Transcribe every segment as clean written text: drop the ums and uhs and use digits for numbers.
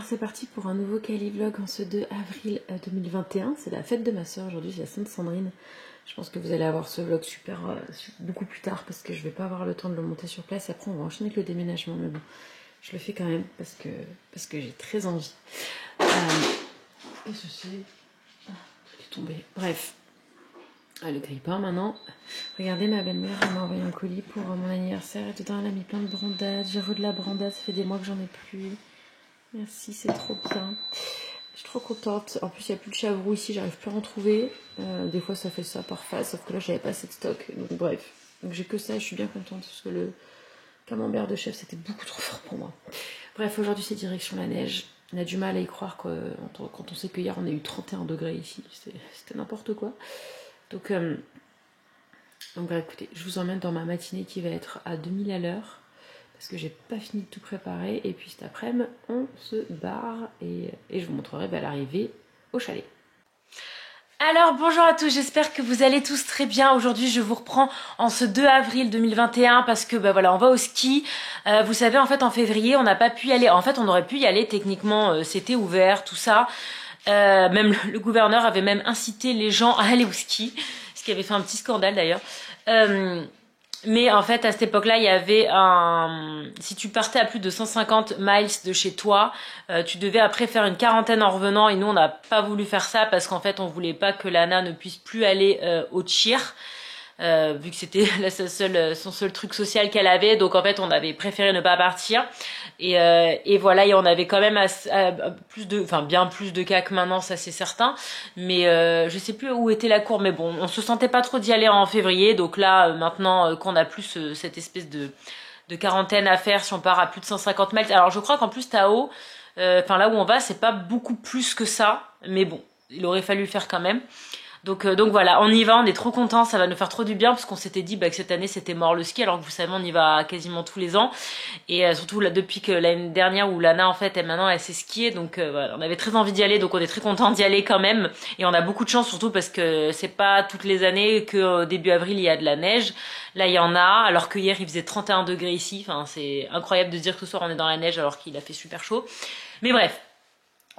c'est parti pour un nouveau Kali Vlog en ce 2 avril 2021. C'est la fête de ma soeur aujourd'hui, c'est la Sainte Sandrine. Je pense que vous allez avoir ce vlog beaucoup plus tard parce que je vais pas avoir le temps de le monter sur place. Après on va enchaîner avec le déménagement, mais bon, je le fais quand même parce que j'ai très envie. Et ceci, est tombé. Bref, le grille-pain maintenant. Regardez, ma belle-mère m'a envoyé un colis pour mon anniversaire et dedans elle a mis plein de brandades. J'ai de la brandade, ça fait des mois que j'en ai plus. Merci, c'est trop bien. Je suis trop contente. En plus, il n'y a plus de chavroux ici, j'arrive plus à en trouver. Des fois, ça fait ça par phase, sauf que là, j'avais pas assez de stock. Donc, bref. Donc, j'ai que ça et je suis bien contente parce que le camembert de chef, c'était beaucoup trop fort pour moi. Bref, aujourd'hui, c'est direction la neige. On a du mal à y croire quand on sait qu'hier, on a eu 31 degrés ici. C'était n'importe quoi. Donc, bah, écoutez, je vous emmène dans ma matinée qui va être à 2000 à l'heure. Parce que j'ai pas fini de tout préparer. Et puis cet après-midi, on se barre. Et je vous montrerai l'arrivée au chalet. Alors bonjour à tous, j'espère que vous allez tous très bien. Aujourd'hui je vous reprends en ce 2 avril 2021 parce que voilà, on va au ski. Vous savez, en fait en février on n'a pas pu y aller. En fait on aurait pu y aller techniquement, c'était ouvert, tout ça. Même le gouverneur avait même incité les gens à aller au ski, ce qui avait fait un petit scandale d'ailleurs. Mais en fait, à cette époque-là, il y avait si tu partais à plus de 150 miles de chez toi, tu devais après faire une quarantaine en revenant. Et nous, on n'a pas voulu faire ça parce qu'en fait, on voulait pas que Lana ne puisse plus aller au Tchir. Vu que c'était son seul truc social qu'elle avait, donc en fait on avait préféré ne pas partir et voilà, et on avait quand même bien plus de cas que maintenant, ça c'est certain, mais je sais plus où était la cour, mais bon, on se sentait pas trop d'y aller en février, donc là maintenant qu'on a plus cette espèce de quarantaine à faire si on part à plus de 150 mètres, alors je crois qu'en plus Tao, là où on va, c'est pas beaucoup plus que ça, mais bon, il aurait fallu le faire quand même. Donc voilà, on y va, on est trop contents, ça va nous faire trop du bien parce qu'on s'était dit que cette année c'était mort le ski, alors que vous savez on y va quasiment tous les ans et surtout là depuis que l'année dernière où Lana en fait maintenant elle s'est skiée, donc voilà, on avait très envie d'y aller, donc on est très contents d'y aller quand même et on a beaucoup de chance surtout parce que c'est pas toutes les années que début avril il y a de la neige. Là il y en a, alors que hier il faisait 31 degrés ici, enfin c'est incroyable de dire que ce soir on est dans la neige alors qu'il a fait super chaud. Mais bref,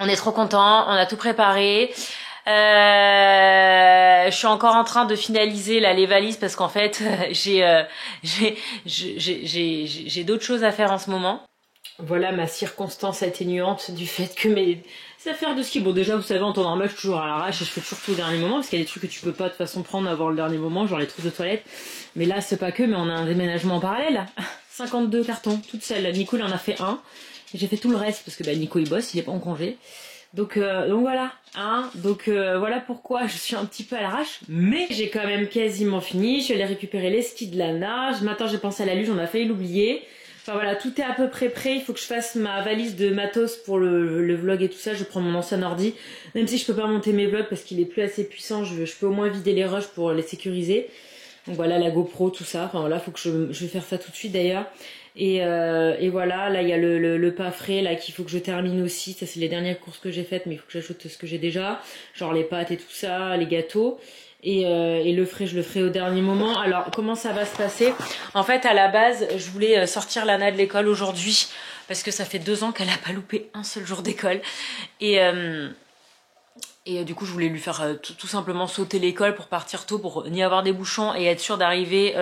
on est trop contents, on a tout préparé. Je suis encore en train de finaliser les valises parce qu'en fait j'ai d'autres choses à faire en ce moment. Voilà ma circonstance atténuante du fait que mes affaires de ski, bon déjà vous savez en temps normal je suis toujours à l'arrache et je fais toujours tout au dernier moment parce qu'il y a des trucs que tu peux pas de toute façon prendre avant le dernier moment, genre les trucs de toilette, mais là c'est pas que, mais on a un déménagement en parallèle. 52 cartons toute seule, Nico il en a fait un et j'ai fait tout le reste parce que Nico il bosse, il est pas en congé. Donc voilà, voilà pourquoi je suis un petit peu à l'arrache, mais j'ai quand même quasiment fini. Je suis allée récupérer les skis de Lana. Ce matin j'ai pensé à la luge, on a failli l'oublier. Enfin voilà, tout est à peu près prêt. Il faut que je fasse ma valise de matos pour le vlog et tout ça. Je prends mon ancien ordi, même si je peux pas monter mes vlogs parce qu'il est plus assez puissant. Je peux au moins vider les rushs pour les sécuriser. Donc voilà, la GoPro, tout ça. Enfin voilà, faut que je vais faire ça tout de suite d'ailleurs. Et voilà, là il y a le pas frais là qu'il faut que je termine aussi. Ça c'est les dernières courses que j'ai faites, mais il faut que j'ajoute ce que j'ai déjà, genre les pâtes et tout ça, les gâteaux. Et le frais, je le ferai au dernier moment. Alors comment ça va se passer? En fait à la base je voulais sortir Lana de l'école aujourd'hui parce que ça fait 2 ans qu'elle a pas loupé un seul jour d'école et du coup je voulais lui faire tout simplement sauter l'école pour partir tôt, pour n'y avoir des bouchons et être sûre d'arriver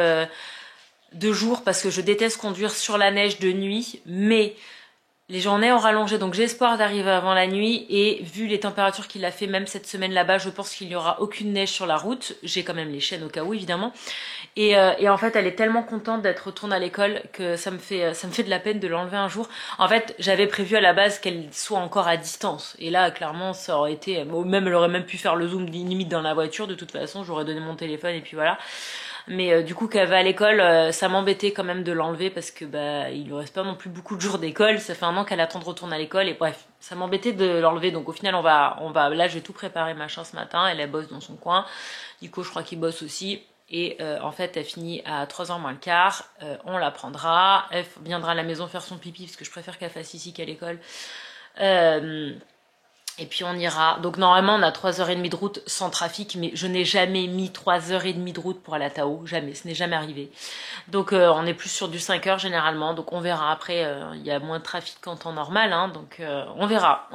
2 jours parce que je déteste conduire sur la neige de nuit, mais les journées ont rallongé, donc j'ai espoir d'arriver avant la nuit et vu les températures qu'il a fait même cette semaine là-bas, je pense qu'il n'y aura aucune neige sur la route. J'ai quand même les chaînes au cas où évidemment. Et en fait elle est tellement contente d'être retournée à l'école que ça me fait de la peine de l'enlever un jour. En fait j'avais prévu à la base qu'elle soit encore à distance et là clairement ça aurait été, même elle aurait même pu faire le zoom limite dans la voiture, de toute façon j'aurais donné mon téléphone et puis voilà. Mais du coup qu'elle va à l'école, ça m'embêtait quand même de l'enlever parce que il lui reste pas non plus beaucoup de jours d'école, ça fait 1 an qu'elle attend de retourner à l'école et bref, ça m'embêtait de l'enlever, donc au final on va là je vais tout préparer machin ce matin, elle bosse dans son coin, Nico je crois qu'il bosse aussi et en fait elle finit à 3h moins le quart, on la prendra, elle viendra à la maison faire son pipi parce que je préfère qu'elle fasse ici qu'à l'école. Et puis on ira, donc normalement on a 3h30 de route sans trafic, mais je n'ai jamais mis 3h30 de route pour aller à Tao, jamais, ce n'est jamais arrivé. Donc on est plus sur du 5h généralement, donc on verra. Après il y a moins de trafic qu'en temps normal, hein, donc on verra.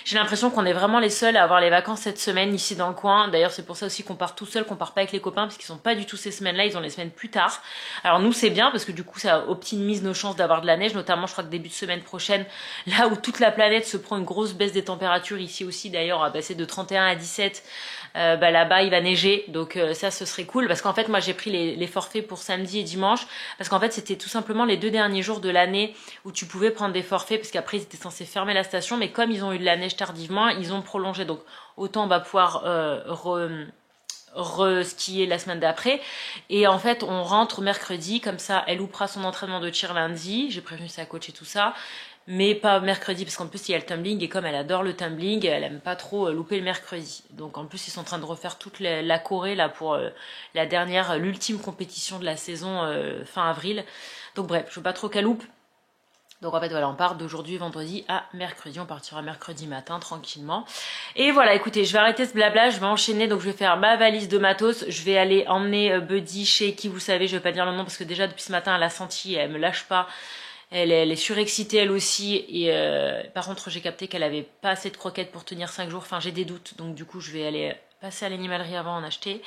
J'ai l'impression qu'on est vraiment les seuls à avoir les vacances cette semaine ici dans le coin. D'ailleurs c'est pour ça aussi qu'on part tout seul, qu'on part pas avec les copains, parce qu'ils sont pas du tout ces semaines-là, ils ont les semaines plus tard. Alors nous c'est bien, parce que du coup ça optimise nos chances d'avoir de la neige, notamment je crois que début de semaine prochaine, là où toute la planète se prend une grosse baisse des températures, ici aussi d'ailleurs, on va passer de 31 à 17, là-bas il va neiger, donc ça ce serait cool, parce qu'en fait moi j'ai pris les forfaits pour samedi et dimanche, parce qu'en fait c'était tout simplement les 2 derniers jours de l'année où tu pouvais prendre des forfaits, parce qu'après ils étaient censés fermer la station, mais comme ils ont eu de la neige tardivement, ils ont prolongé, donc autant on va pouvoir re-skier la semaine d'après. Et en fait on rentre mercredi, comme ça elle loupera son entraînement de tir lundi, j'ai prévenu sa coach et tout ça, mais pas mercredi, parce qu'en plus il y a le tumbling, et comme elle adore le tumbling, elle aime pas trop louper le mercredi. Donc en plus ils sont en train de refaire toute la Corée là pour la dernière, l'ultime compétition de la saison fin avril. Donc bref, je veux pas trop qu'elle loupe. Donc en fait voilà, on part d'aujourd'hui vendredi à mercredi, on partira mercredi matin tranquillement. Et voilà, écoutez, je vais arrêter ce blabla, je vais enchaîner, donc je vais faire ma valise de matos, je vais aller emmener Buddy chez qui, vous savez, je vais pas dire le nom parce que déjà depuis ce matin elle a senti, elle me lâche pas. Elle est surexcitée elle aussi, et par contre j'ai capté qu'elle avait pas assez de croquettes pour tenir 5 jours, enfin j'ai des doutes, donc du coup je vais aller passer à l'animalerie avant en acheter.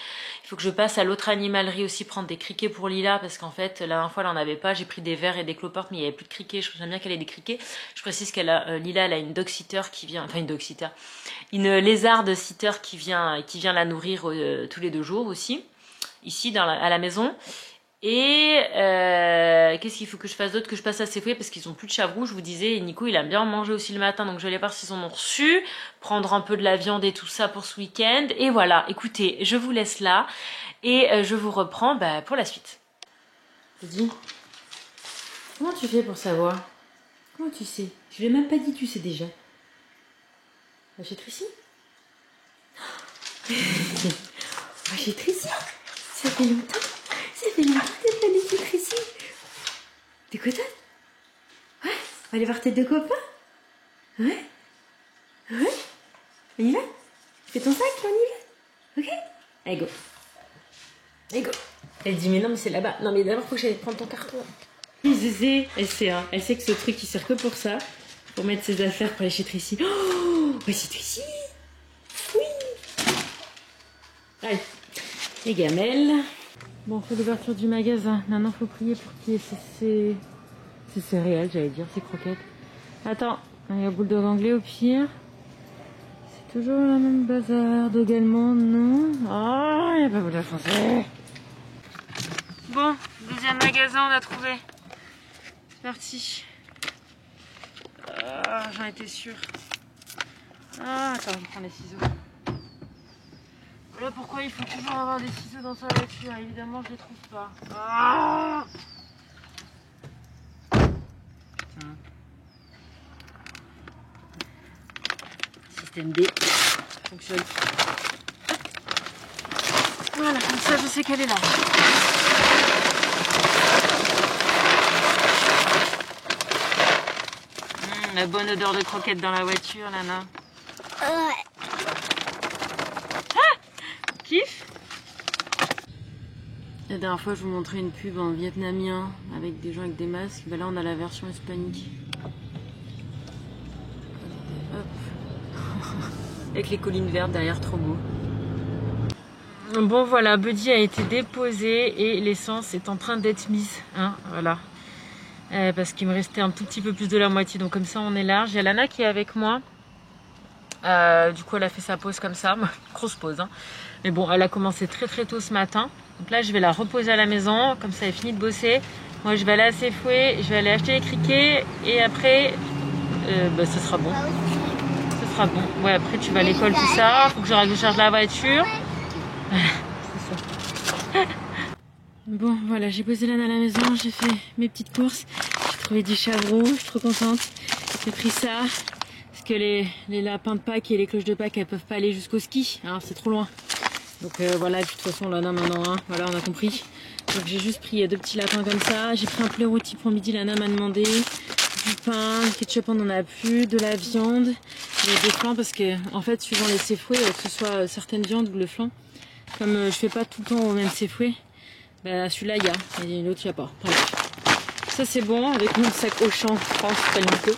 Il faut que je passe à l'autre animalerie aussi prendre des criquets pour Lila, parce qu'en fait la dernière fois elle en avait pas, j'ai pris des verres et des cloportes mais il y avait plus de criquets, j'aime bien qu'elle ait des criquets. Je précise qu'elle a, Lila elle a une dog sitter qui vient, enfin une dog sitter, une lézarde sitter qui vient la nourrir tous les 2 jours aussi, ici à la maison. Et qu'est-ce qu'il faut que je fasse d'autre, que je passe à ses fouets parce qu'ils ont plus de chavroux, je vous disais, et Nico il aime bien en manger aussi le matin, donc je vais aller voir s'ils en ont reçu, prendre un peu de la viande et tout ça pour ce week-end. Et voilà, écoutez, je vous laisse là et je vous reprends pour la suite. Dis, comment tu fais pour savoir? Comment tu sais? Je l'ai même pas dit, tu sais déjà. Chez Tracy? Chez Tracy? Ça fait longtemps? Ça fait longtemps que t'es pas allée chez Tracy. T'es contente? Ouais? On va aller voir tes 2 copains? Ouais? Ouais? On y va? Tu fais ton sac, on y va? Ok? Allez, go. Allez, go. Elle dit, mais non, mais c'est là-bas. Non, mais d'abord, faut que j'aille prendre ton carton. Je sais, elle sait, hein. Elle sait que ce truc, il sert que pour ça. Pour mettre ses affaires pour aller chez Tracy. Oh! Ouais, chez Tracy! Oui! Allez. Les gamelles. Bon, c'est l'ouverture du magasin. Maintenant, faut prier pour qu'il y ait ces céréales, j'allais dire, ces croquettes. Attends, il y a bulldog anglais au pire. C'est toujours la même bazar. Dog allemand, non. Ah, il n'y a pas bulldog français. Bon, deuxième magasin, on a trouvé. C'est parti. J'en étais sûre. Attends, je prends les ciseaux. Voilà pourquoi il faut toujours avoir des ciseaux dans sa voiture. Évidemment, je les trouve pas. Putain. Système D fonctionne. Voilà, comme ça, je sais qu'elle est là. La bonne odeur de croquettes dans la voiture, Nana. Kiff. La dernière fois, je vous montrais une pub en vietnamien avec des gens avec des masques. Là, on a la version hispanique. Hop. Avec les collines vertes derrière, trop beau. Bon, voilà, Buddy a été déposé et l'essence est en train d'être mise. Hein, voilà. Parce qu'il me restait un tout petit peu plus de la moitié. Donc, comme ça, on est large. Il y a Lana qui est avec moi. Du coup elle a fait sa pause comme ça, grosse pause hein. Mais bon, elle a commencé très très tôt ce matin, donc là je vais la reposer à la maison, comme ça elle finit de bosser. Moi je vais aller à ses fouets, je vais aller acheter les criquets et après ce sera bon. Ce sera bon. Ouais, après tu vas à l'école, tout ça, faut que je recharge la voiture. C'est ça. Bon voilà, j'ai posé Lana à la maison, j'ai fait mes petites courses, j'ai trouvé du chavroux, je suis trop contente. J'ai pris ça. Que les lapins de Pâques et les cloches de Pâques elles peuvent pas aller jusqu'au ski, hein, c'est trop loin. Donc voilà, de toute façon Lana maintenant, hein, voilà on a compris. Donc j'ai juste pris 2 petits lapins comme ça, j'ai pris un poulet rôti pour midi, Lana m'a demandé, du pain, ketchup on en a plus, de la viande, des flancs parce que en fait suivant les Safeway, que ce soit certaines viandes ou le flan, comme je fais pas tout le temps au même Safeway, bah celui-là il y a et l'autre il n'y a pas. Bref. Ça c'est bon avec mon sac Auchan France Palmico.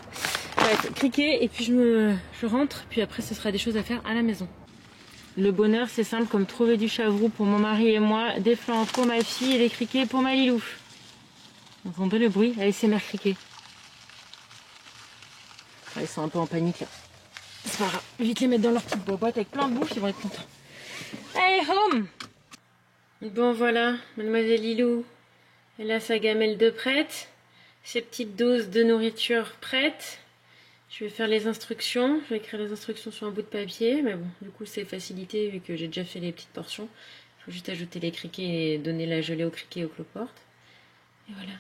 Bref, criquet et puis je rentre, puis après ce sera des choses à faire à la maison. Le bonheur c'est simple comme trouver du chavroux pour mon mari et moi, des flancs pour ma fille et des criquets pour ma Lilou. Vous entendez le bruit? Allez c'est mère criquet. Ah, ils sont un peu en panique là. C'est pas grave, vite les mettre dans leur petite boîte avec plein de bouffe, ils vont être contents. Hey home! Bon voilà, mademoiselle Lilou, elle a sa gamelle de prête, ses petites doses de nourriture prêtes. Je vais faire les instructions, je vais écrire les instructions sur un bout de papier, mais bon, du coup c'est facilité vu que j'ai déjà fait les petites portions. Il faut juste ajouter les criquets et donner la gelée aux criquets aux cloportes. Et voilà.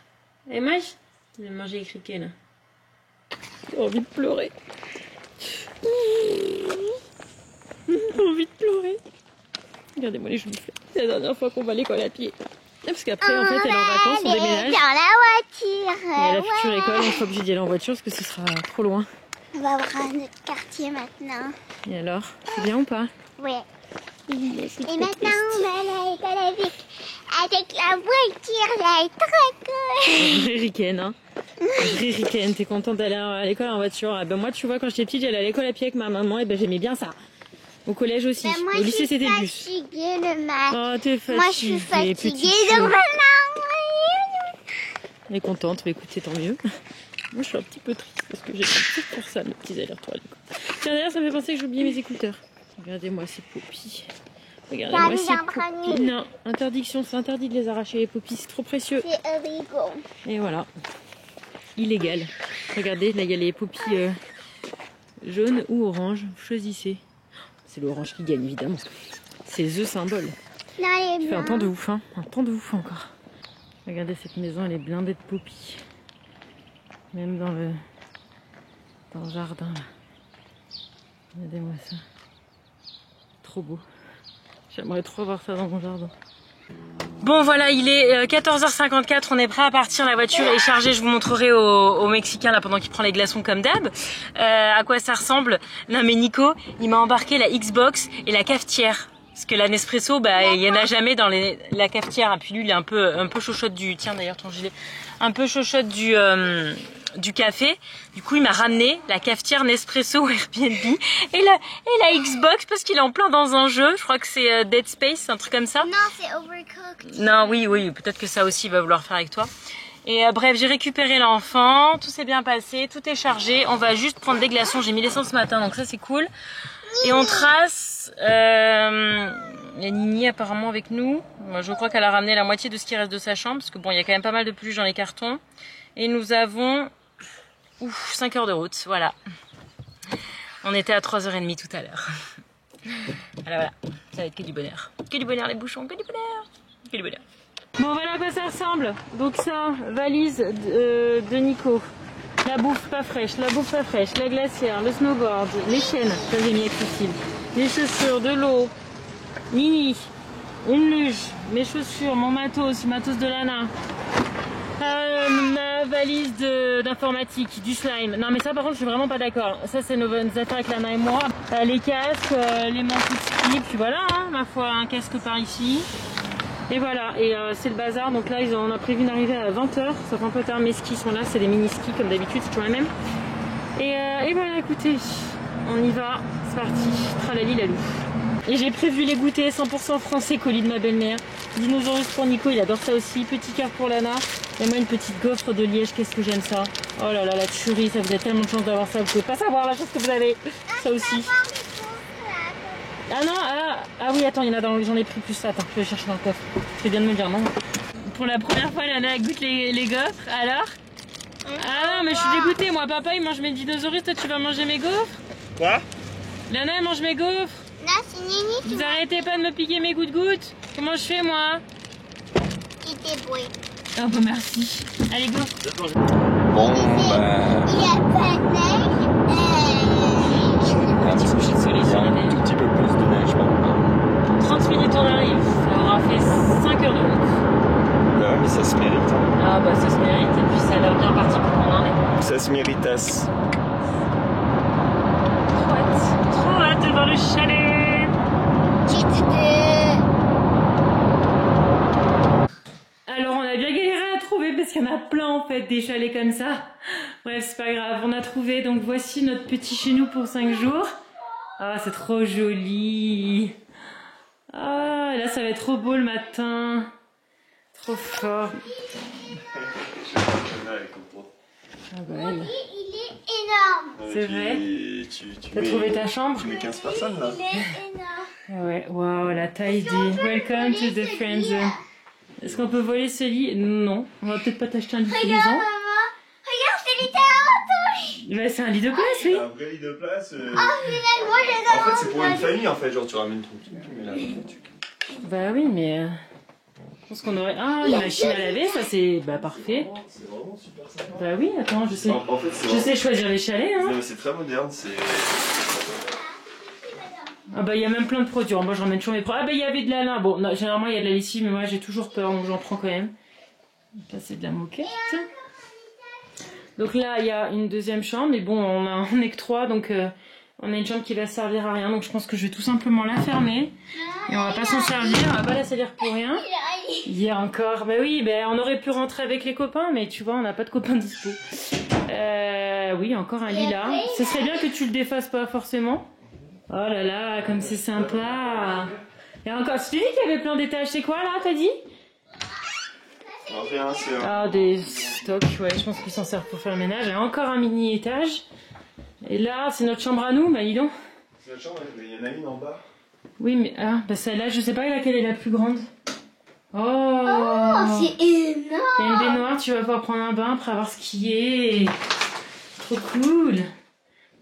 Et mange? Il va manger les criquets là. J'ai envie de pleurer. J'ai envie de pleurer. Regardez-moi les joues. C'est la dernière fois qu'on va à l'école à pied. Parce qu'après, en fait, elle est en vacances, on déménage. Dans la voiture. Et à la future école, on sera obligé d'y aller en voiture parce que ce sera trop loin. On va voir notre quartier maintenant. Et alors, c'est bien ou pas? Oui. Et maintenant, on va aller à l'école avec la voiture. Ça est trop cool. Vraie ricaine, hein. Vraie ricaine. T'es contente d'aller à l'école en voiture? Ah ben moi, tu vois, quand j'étais petite, j'allais à l'école à pied avec ma maman et ben j'aimais bien ça. Au collège aussi. Ben moi, au lycée, c'était le bus. Je suis fatiguée le matin. Oh, t'es fatiguée. Moi, je suis fatiguée de maintenant. Elle est contente, mais écoute, c'est tant mieux. Moi, je suis un petit peu triste parce que j'ai pas pu faire ça, mes petits allers-retours à l'école. Tiens, d'ailleurs, ça me fait penser que j'ai oublié mes écouteurs. Regardez-moi ces poppies. Regardez-moi ces poppies. Non, interdiction, c'est interdit de les arracher, les poppies, c'est trop précieux. C'est illegal. Et voilà. Illégal. Regardez, là, il y a les poppies jaunes ou oranges. Choisissez. C'est l'orange qui gagne, évidemment. C'est the symbole. Non, Il fait un temps de ouf, hein. Un temps de ouf encore. Regardez, cette maison, elle est blindée de poppies. Même dans le jardin, là. Regardez-moi ça. Trop beau. J'aimerais trop voir ça dans mon jardin. Bon voilà, il est 14h54, on est prêt à partir, la voiture est chargée, je vous montrerai au Mexicain là pendant qu'il prend les glaçons comme d'hab. À quoi ça ressemble? Non mais Nico, il m'a embarqué la Xbox et la cafetière. Parce que la Nespresso, bah il y en a jamais dans la cafetière. Et puis lui, il est un peu chochotte du... Tiens d'ailleurs ton gilet. Un peu chochotte du café. Du coup, il m'a ramené la cafetière Nespresso Airbnb et la Xbox parce qu'il est en plein dans un jeu. Je crois que c'est Dead Space, un truc comme ça. Non, c'est Overcooked. Non, oui, peut-être que ça aussi il va vouloir faire avec toi. Et bref, j'ai récupéré l'enfant, tout s'est bien passé, tout est chargé. On va juste prendre des glaçons, j'ai mis l'essence ce matin, donc ça c'est cool. Et on trace, il y a Nini apparemment avec nous. Moi, je crois qu'elle a ramené la moitié de ce qui reste de sa chambre, parce que bon, il y a quand même pas mal de peluches dans les cartons. Et nous avons 5 heures de route, voilà. On était à 3h30 tout à l'heure. Voilà, ça va être que du bonheur. Que du bonheur les bouchons, que du bonheur. Que du bonheur. Bon voilà à quoi ça ressemble. Donc ça, valise de Nico. La bouffe pas fraîche, la glacière, le snowboard, les chaînes, ça j'ai mis accessible, les chaussures, de l'eau, Nini, une luge, mes chaussures, mon matos, le matos de Lana, ma valise d'informatique, du slime. Non mais ça par contre je suis vraiment pas d'accord. Ça c'est nos affaires avec Lana et moi. Les casques, les manteaux de ski, puis voilà, hein, ma foi, un casque par ici. Et voilà, et c'est le bazar, donc là on a prévu d'arriver à 20h, ça fait un peu tard, mes skis sont là, c'est des mini skis comme d'habitude, c'est toujours les mêmes. Et voilà, écoutez, on y va, c'est parti, tralali lalou. Et j'ai prévu les goûters 100% français, colis de ma belle-mère, dinosaurus pour Nico, il adore ça aussi, petit cœur pour Lana, et moi une petite gaufre de Liège, qu'est-ce que j'aime ça. Oh là là, la tuerie, ça vous a tellement de chance d'avoir ça, vous pouvez pas savoir la chance que vous avez, ça aussi. Ah non, ah oui, attends, il y en a dans, j'en ai pris plus. Attends, je vais chercher dans le coffre. Tu fais bien de me le dire, non? Pour la première fois, Lana goûte les gaufres, alors? Ah non, mais je suis dégoûtée, moi, papa, il mange mes dinosaures, toi, tu vas manger mes gaufres? Quoi? Lana, elle mange mes gaufres? Non, c'est Nini. Vous arrêtez pas de me piquer mes gouttes-gouttes? Comment je fais, moi? Il débrouille. Oh, bah merci. Allez, go. Bon, Il y a pas de neige. Un petit coucher de soleil sur la un neige. tout petit peu plus de neige maintenant. 30 minutes on arrive, ça aura fait 5 heures de route. Bah ouais, mais ça se mérite. Hein. Ah bah ça se mérite, et puis ça a l'air bien parti pour qu'on en est. Ça se méritasse. Ouais. retour dans le chalet. Alors on a bien galéré à trouver parce qu'il y en a plein en fait des chalets comme ça. Bref, c'est pas grave, on a trouvé. Donc voici notre petit chez nous pour 5 jours. Ah, c'est trop joli. Ah, là ça va être trop beau le matin. Trop fort. Ah bah elle. Il est énorme. C'est vrai. T'as trouvé ta chambre? Tu mets 15 personnes là. Il est énorme. Ah ouais, waouh, la taille dit. Welcome to the friend zone. Est-ce qu'on peut voler ce lit? Non, on va peut-être pas t'acheter un lit tous les Regarde ans. maman. Regarde, c'est littéralement ton lit. Bah, c'est un lit de place, oui. Un vrai lit de place. Oh punaise, moi j'adore. En fait, c'est pour une famille en fait. Genre, tu ramènes ton truc, tu mets là. Bah oui, mais je pense qu'on aurait... Ah, une machine à laver, ça c'est... Bah parfait. C'est vraiment super sympa. Bah oui, attends, je sais. En fait, c'est Je sais choisir les chalets, hein. Non, mais c'est très moderne. C'est. Ah bah il y a même plein de produits. Moi je ramène toujours mes produits. Ah bah il y avait de la lin. Bon, non, généralement il y a de la lessive, mais moi j'ai toujours peur, donc j'en prends quand même. Là c'est de la moquette. Donc là il y a une deuxième chambre, mais bon on est que 3, donc on a une chambre qui va servir à rien. Donc je pense que je vais tout simplement la fermer. Et on va pas s'en servir, on va pas la salir pour rien. Il y a encore, bah oui, bah, on aurait pu rentrer avec les copains, mais tu vois on n'a pas de copains dispo. Oui, encore un lit là. Ce serait bien que tu le défasses pas forcément. Oh là là, comme c'est sympa. Et encore, tu dis qu'il y avait plein d'étages. C'est quoi là, t'as dit? Rien, c'est. Ah, des stocks, ouais, je pense qu'ils s'en servent pour faire le ménage. Et encore un mini étage. Et là, c'est notre chambre à nous, bah dis donc. C'est notre chambre, mais il y en a une en bas. Oui, mais ah, bah celle-là, je sais pas laquelle est la plus grande. Oh, C'est énorme. il y a une baignoire, tu vas pouvoir prendre un bain après avoir skié. Trop cool.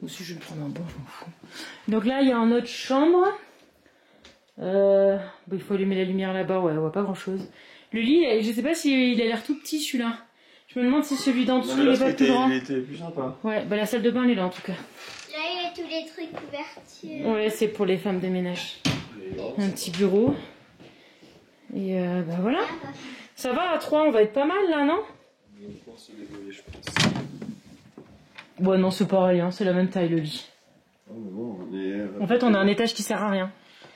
Moi aussi, je vais me prendre un bain, je m'en fous. Donc là, il y a une autre chambre. Il faut allumer la lumière là-bas, ouais, on voit pas grand-chose. Le lit, je sais pas s'il a l'air tout petit celui-là. Je me demande si celui d'en dessous, il est pas plus grand. Il était plus sympa. Ouais, bah la salle de bain, elle est là en tout cas. Là, il y a tous les trucs couvertures. Ouais, c'est pour les femmes de ménage. Un petit bureau. Et bah voilà. Ça va, à 3, on va être pas mal là, non? On va pouvoir se débrouiller, je pense. Ouais, non, c'est pareil, hein, c'est la même taille le lit. Oh, mais bon, on est. En fait, on a un étage qui sert à rien.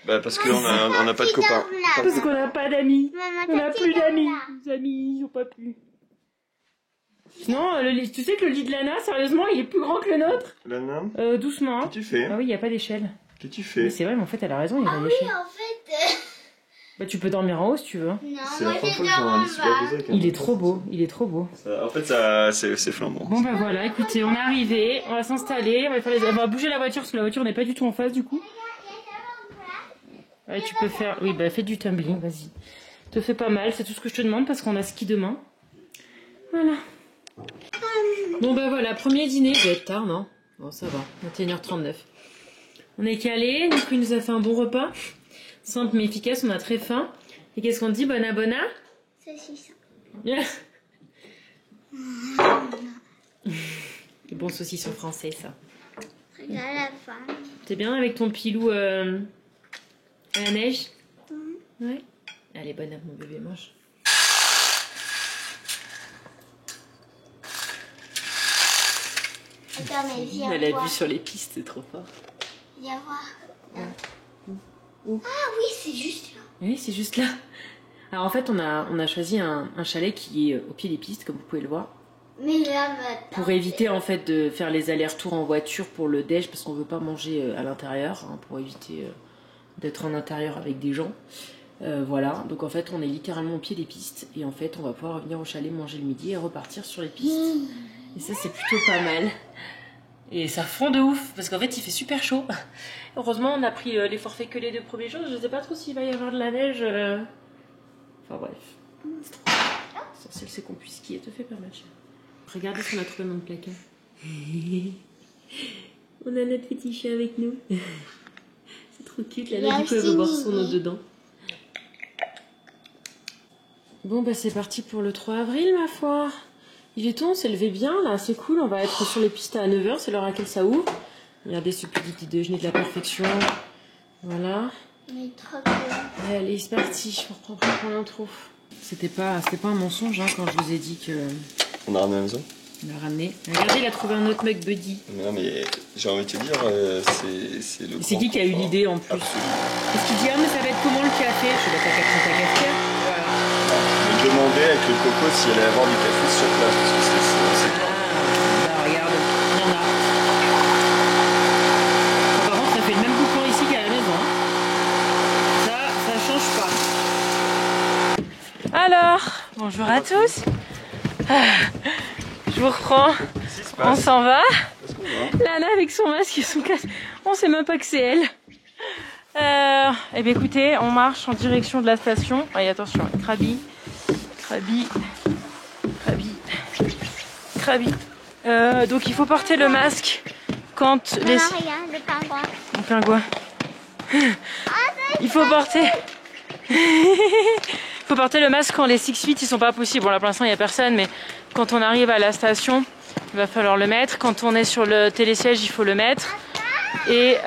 Bah, parce qu'on a pas de copains. Parce qu'on n'a pas d'amis. Maman, On n'a t'as plus petit d'amis. là. Les amis, ils ont pas pu. Non, tu sais que le lit de Lana, sérieusement, il est plus grand que le nôtre. Lana, Doucement. Hein. qu'est-ce que tu fais? Ah oui, il n'y a pas d'échelle. Qu'est-ce que tu Oui, fais? c'est vrai, mais en fait, elle a raison, il y a Ah pas oui, d'échelle. en fait. Bah, tu peux dormir en haut si tu veux. Non, C'est moi la première je fois que dors j'en en ai super bas. Il est trop beau, il est trop beau. En fait, c'est flambant. Bon bah voilà, écoutez, on est arrivé, on va s'installer, on va bouger la voiture parce que la voiture n'est pas du tout en face du coup. Ouais, tu peux faire, oui bah fais du tumbling, vas-y. Te fais pas mal, c'est tout ce que je te demande parce qu'on a ski demain. Voilà. Bon bah voilà, premier dîner, il doit être tard, non? Bon ça va, 21h39. On est calé, du coup il nous a fait un bon repas. Simple mais efficace, on a très faim. Et qu'est-ce qu'on dit, bona bona? Saucisson. Les bons saucissons français, ça. Regarde la femme. T'es bien avec ton pilou à la neige? Ouais. Allez, bonne app, mon bébé, mange. Attends, mais viens Elle a voir. vu sur les pistes, c'est trop fort. Viens voir. Où? Ah oui, c'est juste là. Oui, c'est juste là. Alors en fait, on a choisi un chalet qui est au pied des pistes, comme vous pouvez le voir. Mais là, maintenant. Pour éviter en fait de faire les allers-retours en voiture pour le déj, parce qu'on veut pas manger à l'intérieur, hein, pour éviter d'être en intérieur avec des gens. Voilà, donc en fait on est littéralement au pied des pistes et en fait on va pouvoir venir au chalet manger le midi et repartir sur les pistes. Et ça c'est plutôt pas mal. Et ça fond de ouf parce qu'en fait il fait super chaud. Heureusement on a pris les forfaits que les 2 premiers jours, je sais pas trop s'il va y avoir de la neige. Enfin bref. L'essentiel c'est qu'on puisse skier, te fait pas mal. Regardez ce qu'on a trouvé dans le placard. On a notre petit chat avec nous. C'est trop cute, là du coup elle veut boire son eau dedans. Bon bah c'est parti pour le 3 avril ma foi. Il est temps, on s'est levé bien là, c'est cool, on va être sur les pistes à 9h, c'est l'heure à laquelle ça ouvre. Regardez ce petit déjeuner de la perfection. Voilà. Mais trop cool. Allez, c'est parti, je reprends pour l'intro. C'était pas un mensonge hein, quand je vous ai dit que... On a ramené la maison? Il l'a ramené. Regardez, il a trouvé un autre mug Buddy. Non mais j'ai envie de te dire, c'est le. C'est qui a eu l'idée en plus? Parce qu'il dit ah mais ça va être comment le café? Je suis d'accord qu'à ta cafetière. Voilà. Je me demandais avec le coco s'il allait avoir du café sur place parce que c'est Ah, là regarde, il y en a. Bon, par contre ça fait le même boucan ici qu'à la maison. Hein. Ça change pas. Alors, bonjour à tous. Je vous reprends. On s'en va. Lana avec son masque et son casque. On sait même pas que c'est elle. Eh bien écoutez, on marche en direction de la station. Allez, attention, Krabi. Donc il faut porter le masque quand les... regarde, le pingouin. Un pingouin. Il faut porter... faut porter le masque quand les 6-8 ils sont pas possibles. Bon là pour l'instant il n'y a personne, mais quand on arrive à la station, il va falloir le mettre. Quand on est sur le télésiège, il faut le mettre. Et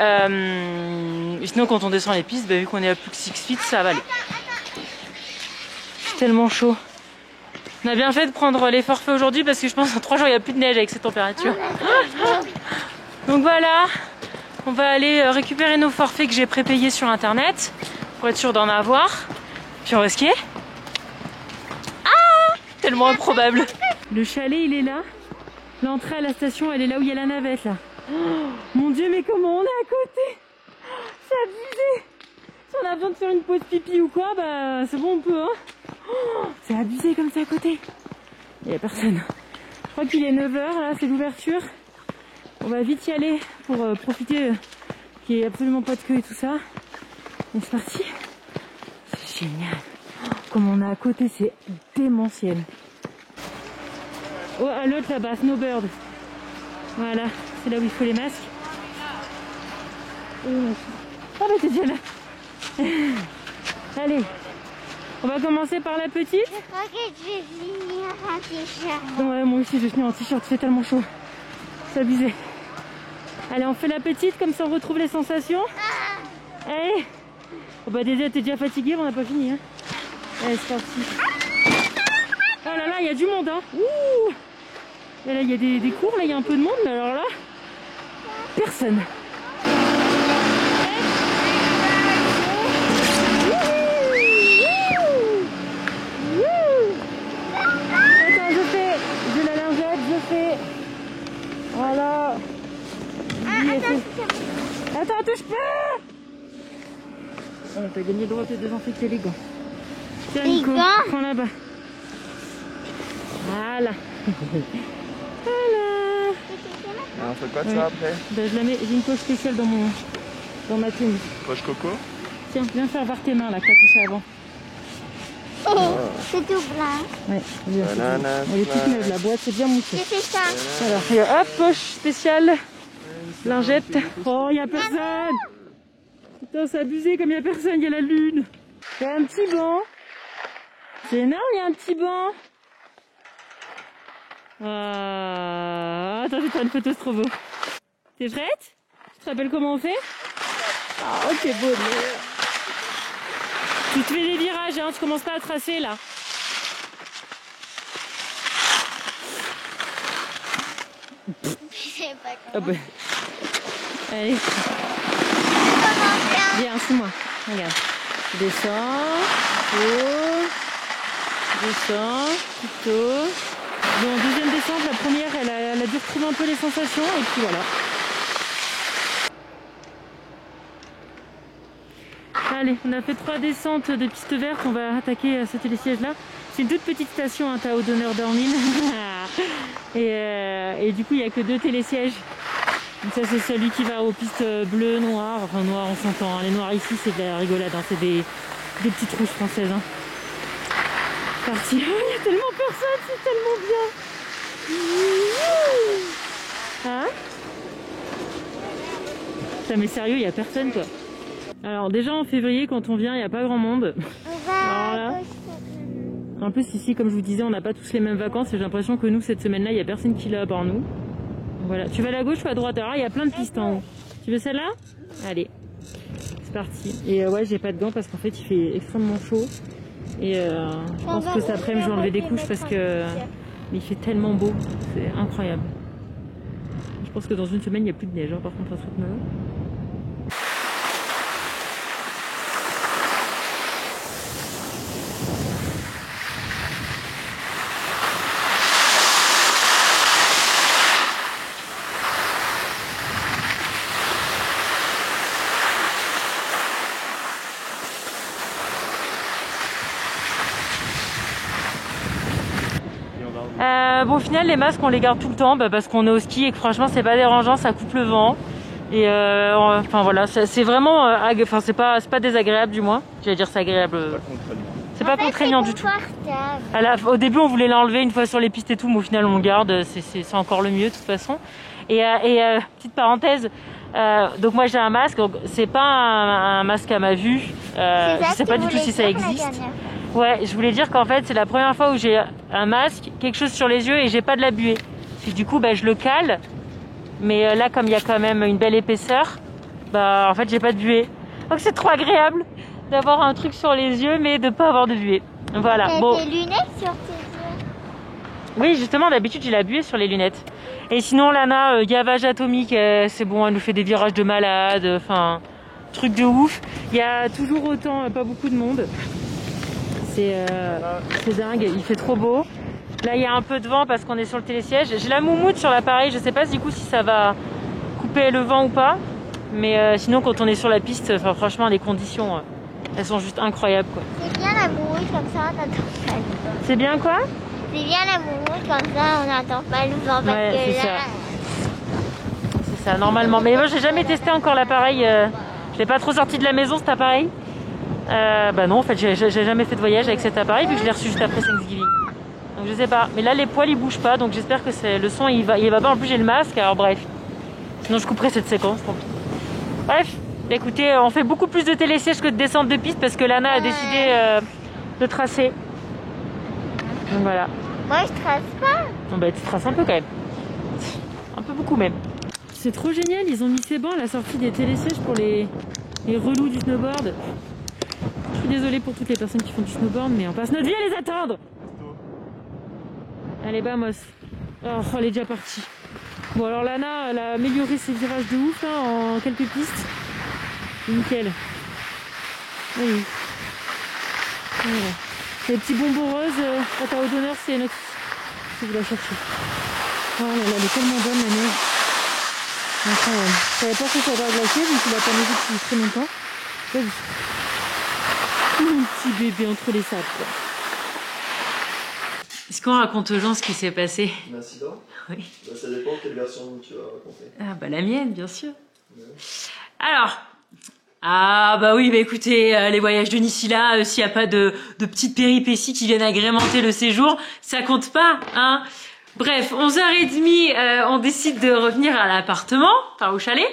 sinon quand on descend les pistes, vu qu'on est à plus que 6-8, ça va aller. C'est tellement chaud. On a bien fait de prendre les forfaits aujourd'hui parce que je pense qu'en 3 jours il n'y a plus de neige avec cette température. Donc voilà, on va aller récupérer nos forfaits que j'ai prépayés sur internet pour être sûr d'en avoir. Puis on va skier. Ah, tellement improbable. Le chalet il est là. L'entrée à la station elle est là où il y a la navette là. Oh, mon dieu mais comment on est à côté. C'est abusé. Si on a besoin de faire une pause pipi ou quoi, c'est bon on peut hein. Oh, c'est abusé comme ça à côté. Il n'y a personne. Je crois qu'il est 9h là, c'est l'ouverture. On va vite y aller pour profiter qu'il n'y ait absolument pas de queue et tout ça. Et c'est parti. C'est génial. Oh, comme on est à côté, c'est démentiel. Oh, à l'autre là-bas, Snowbird. Voilà, c'est là où il faut les masques. Oh, bah t'es déjà là. Allez, on va commencer par la petite. Je crois que je vais finir en t-shirt. Ouais, moi aussi je vais finir en t-shirt, c'est tellement chaud. C'est abusé. Allez, on fait la petite, comme ça on retrouve les sensations. Allez. Oh bah déjà, t'es déjà fatiguée, on n'a pas fini. Hein. Allez, c'est parti. Oh là là, il y a du monde. Hein. Ouh. Et là, il y a des cours, là, il y a un peu de monde, mais alors là, personne. Voilà. Attends, touche pas. Oh, t'as gagné le droit de te désinfecter les gants. Tiens, Nico, prends là-bas. Voilà. Voilà. on fait quoi de ça après? Je la mets, j'ai une poche spéciale dans ma tenue. Poche coco? Tiens, viens faire voir tes mains là, que t'as touché avant. C'est tout blanc. Ouais, elle est toute neuve, la boîte c'est bien moussé. J'ai fait ça. Alors, hop, poche spéciale, lingette. Oh, il n'y a personne. Putain, c'est abusé comme il n'y a personne, il y a la lune. Il y a un petit banc. C'est énorme, il y a un petit banc. Attends, je vais faire une photo, c'est trop beau. T'es prête? Tu te rappelles comment on fait? Ah, ok, beau. Tu te fais des virages, hein, tu commences pas à tracer là. Je sais pas comment. Ah bah. Allez. Viens, suis-moi. Regarde. Tu descends. Plutôt. Descends. Plutôt. Bon, deuxième descente, la première, elle a dû retrouver un peu les sensations et puis voilà. Allez, on a fait 3 descentes de piste verte, on va attaquer ce télésiège là. C'est une toute petite station, hein, t'as au donneur d'Ormine. et du coup, il n'y a que 2 télésièges. Donc ça, c'est celui qui va aux pistes bleues, noires. Enfin, noires, on s'entend. Hein. Les noirs ici, c'est de la rigolade. Hein. C'est des petites rouges françaises. Hein. Parti. Oh, il y a tellement personne, c'est tellement bien. Hein? Putain, mais sérieux, il n'y a personne, quoi. Alors déjà en février quand on vient il n'y a pas grand monde. Alors là, en plus ici comme je vous disais on n'a pas tous les mêmes vacances et j'ai l'impression que nous cette semaine là il n'y a personne qui l'a à part nous. Voilà, tu vas à la gauche ou à droite? Alors il y a plein de pistes en haut. Tu veux celle-là? Allez, c'est parti. Et ouais j'ai pas de gants parce qu'en fait il fait extrêmement chaud. Et je pense que cet après-midi je vais enlever des couches parce que Mais il fait tellement beau, c'est incroyable. Je pense que dans une semaine, il n'y a plus de neige, hein, par contre, à ce rythme-là. Bon, au final, les masques, on les garde tout le temps parce qu'on est au ski et que franchement, c'est pas dérangeant, ça coupe le vent. Et enfin voilà, c'est vraiment. Enfin, c'est pas désagréable du moins. J'allais dire c'est agréable. C'est pas contraignant du tout. Au début, on voulait l'enlever une fois sur les pistes et tout, mais au final, on le garde. C'est encore le mieux de toute façon. Et petite parenthèse. Donc moi j'ai un masque, donc c'est pas un masque à ma vue. Je sais pas du tout si ça existe. Ouais, je voulais dire qu'en fait c'est la première fois où j'ai un masque, quelque chose sur les yeux et j'ai pas de la buée. Et du coup je le cale, mais là comme il y a quand même une belle épaisseur, en fait j'ai pas de buée. Donc c'est trop agréable d'avoir un truc sur les yeux mais de pas avoir de buée. Voilà. T'as Bon. tes lunettes sur tes yeux? Oui justement d'habitude j'ai la buée sur les lunettes. Et sinon Lana, gavage atomique, c'est bon, elle nous fait des virages de malade, enfin truc de ouf. Il y a toujours autant, pas beaucoup de monde. C'est dingue, il fait trop beau. Là il y a un peu de vent parce qu'on est sur le télésiège. J'ai la moumoute sur l'appareil, je sais pas du coup si ça va couper le vent ou pas. Mais sinon quand on est sur la piste, franchement les conditions, elles sont juste incroyables quoi. C'est bien la moumoute comme ça, on n'entend pas le vent. C'est bien quoi? C'est bien la moumoute comme ça, on n'entend pas le vent parce que c'est là... C'est ça normalement. Mais moi j'ai jamais testé encore l'appareil, je l'ai pas trop sorti de la maison cet appareil. Non en fait j'ai jamais fait de voyage avec cet appareil vu que je l'ai reçu juste après Thanksgiving. Donc je sais pas, mais là les poils ils bougent pas donc j'espère que le son il va pas. En plus j'ai le masque alors bref. Sinon je couperai cette séquence, tant pis. Bref, écoutez, on fait beaucoup plus de télésiège que de descente de piste parce que Lana a décidé de tracer. Donc voilà. Moi je trace pas. Bon tu traces un peu quand même. Un peu beaucoup même. C'est trop génial, ils ont mis ces bancs à la sortie des télésièges pour les relous du snowboard. Je suis désolée pour toutes les personnes qui font du snowboard, mais on passe notre vie à les attendre. Allez, vamos. Oh, elle est déjà partie. Bon, alors Lana, elle a amélioré ses virages de ouf en quelques pistes. Nickel. Oui. Voilà. Les petits bonbons roses, à ta haute d'honneur, c'est notre... Si vous la cherchez. Oh là là, elle est tellement bonne la neige. Incroyable. Je savais pas que ça va glacer, donc il a pas neigé depuis très longtemps. Vas-y. Mon petit bébé entre les sables, quoi. Est-ce qu'on raconte aux gens ce qui s'est passé? Un incident? Oui. Ça dépend quelle version tu vas raconter. Ah la mienne, bien sûr. Ouais. Alors, oui, écoutez, les voyages de Nisila, s'il n'y a pas de petites péripéties qui viennent agrémenter le séjour, ça compte pas, hein. Bref, 11h30, on décide de revenir à l'appartement, enfin au chalet.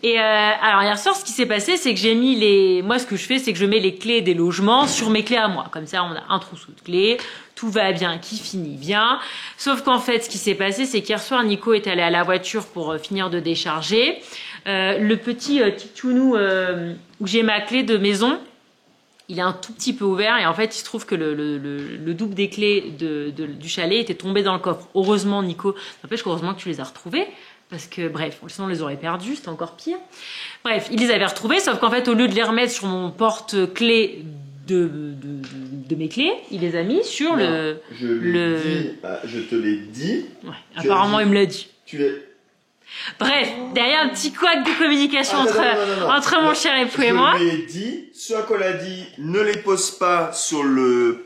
Et alors hier soir, ce qui s'est passé, c'est que j'ai mis moi, ce que je fais, c'est que je mets les clés des logements sur mes clés à moi. Comme ça, on a un trousseau de clés, tout va bien, qui finit bien. Sauf qu'en fait, ce qui s'est passé, c'est qu'hier soir, Nico est allé à la voiture pour finir de décharger. Le petit tchounou où j'ai ma clé de maison, il est un tout petit peu ouvert et en fait, il se trouve que le double des clés du chalet était tombé dans le coffre. Heureusement, Nico, n'empêche qu'heureusement que tu les as retrouvés. Parce que, bref, sinon on les aurait perdus, c'était encore pire. Bref, il les avait retrouvés, sauf qu'en fait, au lieu de les remettre sur mon porte-clés de mes clés, il les a mis sur je te l'ai dit. Ouais, apparemment, il me l'a dit. Bref, derrière un petit couac de communication entre mon cher époux et moi. Je lui ai dit, ce qu'on a dit, ne les pose pas sur le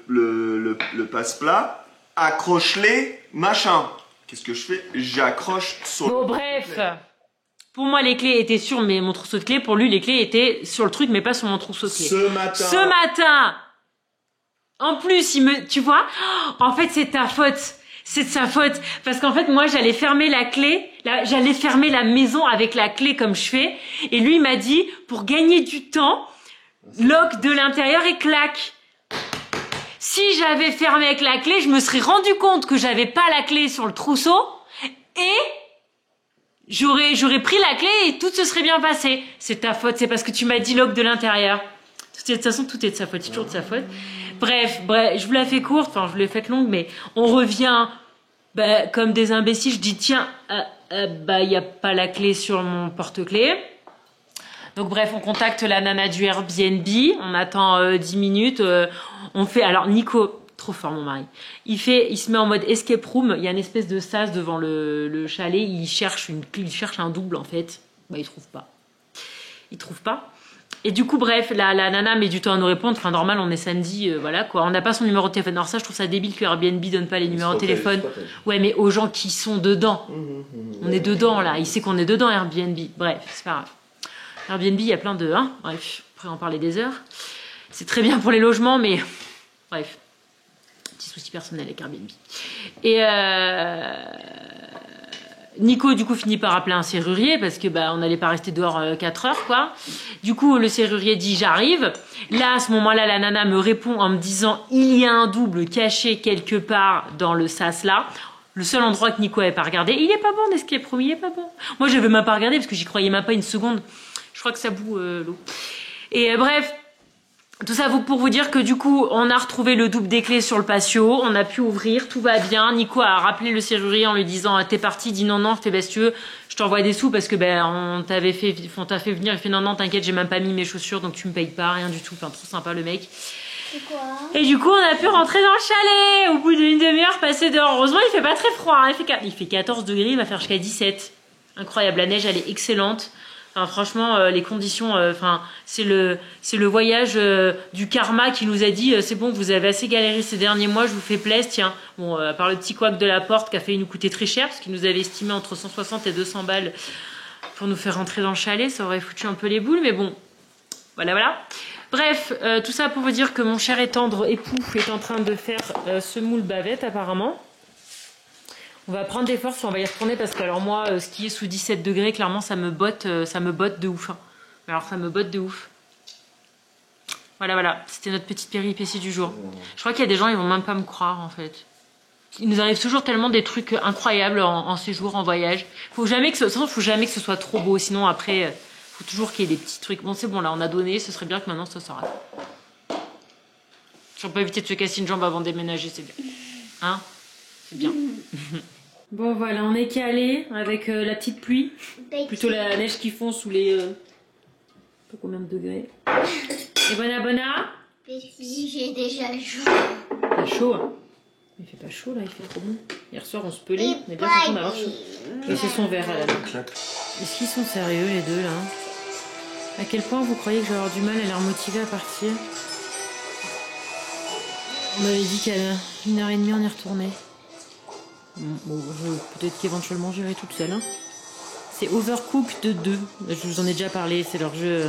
passe-plat, accroche-les, machin. Qu'est-ce que je fais? J'accroche sur... Bon, bref. Pour moi, les clés étaient sur mon trousseau de clés. Pour lui, les clés étaient sur le truc, mais pas sur mon trousseau de clés. Ce matin, en plus, tu vois, en fait, c'est ta faute. C'est de sa faute. Parce qu'en fait, moi, j'allais fermer la clé. J'allais fermer la maison avec la clé comme je fais. Et lui, il m'a dit, pour gagner du temps, lock de l'intérieur et claque. Si j'avais fermé avec la clé, je me serais rendu compte que j'avais pas la clé sur le trousseau et j'aurais pris la clé et tout se serait bien passé. C'est ta faute, c'est parce que tu m'as dit lock de l'intérieur. De toute façon, tout est de sa faute, c'est toujours de sa faute. Bref, je vous la fais courte, enfin je vous l'ai faite longue, mais on revient comme des imbéciles. Je dis tiens, il n'y a pas la clé sur mon porte-clés. Donc bref, on contacte la nana du Airbnb, on attend 10 minutes, on fait... Alors Nico, trop fort mon mari, il se met en mode escape room, il y a une espèce de sas devant le chalet, il cherche un double en fait, il trouve pas. Et du coup bref, la nana met du temps à nous répondre, enfin normal, on est samedi, voilà quoi, on n'a pas son numéro de téléphone. Alors ça je trouve ça débile que Airbnb donne pas les numéros de téléphone. Ouais, mais aux gens qui sont dedans, on est dedans là, il sait qu'on est dedans Airbnb, bref, c'est pas grave. Airbnb, il y a plein de... bref, après en parler des heures. C'est très bien pour les logements, mais... Bref. Petit souci personnel avec Airbnb. Et Nico, du coup, finit par appeler un serrurier, parce que on n'allait pas rester dehors 4 heures, quoi. Du coup, le serrurier dit « j'arrive ». Là, à ce moment-là, la nana me répond en me disant « il y a un double caché quelque part dans le sas là ». Le seul endroit que Nico n'avait pas regardé. Il est pas bon, escape room, il est pas bon. Moi, je n'avais même pas regardé, parce que j'y croyais même pas une seconde. Je crois que ça bout l'eau. Et bref, tout ça pour vous dire que du coup, on a retrouvé le double des clés sur le patio, on a pu ouvrir, tout va bien. Nico a rappelé le serrurier en lui disant « t'es parti ?» Il dit « non, si tu veux, je t'envoie des sous parce que on t'a fait venir. » Il fait « non, t'inquiète, j'ai même pas mis mes chaussures, donc tu me payes pas, rien du tout. » Enfin, trop sympa le mec. Et du coup, on a pu rentrer dans le chalet au bout d'une demi-heure passée dehors. Heureusement, il fait pas très froid, hein. Il fait 14 degrés, il va faire jusqu'à 17. Incroyable, la neige, elle est excellente. Enfin, franchement, les conditions, c'est le voyage du karma qui nous a dit c'est bon, vous avez assez galéré ces derniers mois, je vous fais plaisir, tiens. Bon, à part le petit couac de la porte qui a failli nous coûter très cher, parce qu'il nous avait estimé entre 160 et 200 balles pour nous faire rentrer dans le chalet, ça aurait foutu un peu les boules, mais bon, voilà. Bref, tout ça pour vous dire que mon cher et tendre époux est en train de faire semoule bavette apparemment. On va prendre des forces, on va y retourner parce que alors moi, skier sous 17 degrés, clairement ça me botte de ouf. Alors ça me botte de ouf. Voilà, c'était notre petite péripétie du jour. Je crois qu'il y a des gens, ils vont même pas me croire en fait. Il nous arrive toujours tellement des trucs incroyables en séjour, en voyage. Faut jamais que ce soit trop beau, sinon après, faut toujours qu'il y ait des petits trucs. Bon, c'est bon là, on a donné, ce serait bien que maintenant ça s'arrête. Si on peut éviter de se casser une jambe avant de déménager, c'est bien. Hein? C'est bien. Bon voilà, on est calé avec la petite pluie, plutôt la neige qui fond sous les... pas combien de degrés. Et bona Si j'ai déjà chaud. T'as chaud hein? Il fait pas chaud là, il fait trop bon. Hier soir on se pelait, on est bien content d'avoir chaud. Et c'est son verre à la main. Est-ce qu'ils sont sérieux les deux là? À quel point vous croyez que je vais avoir du mal à les remotiver à partir? On m'avait dit qu'à 1h30 on y retournait. Bon, peut-être qu'éventuellement j'irai toute seule. Hein. C'est Overcooked 2. Je vous en ai déjà parlé. C'est leur jeu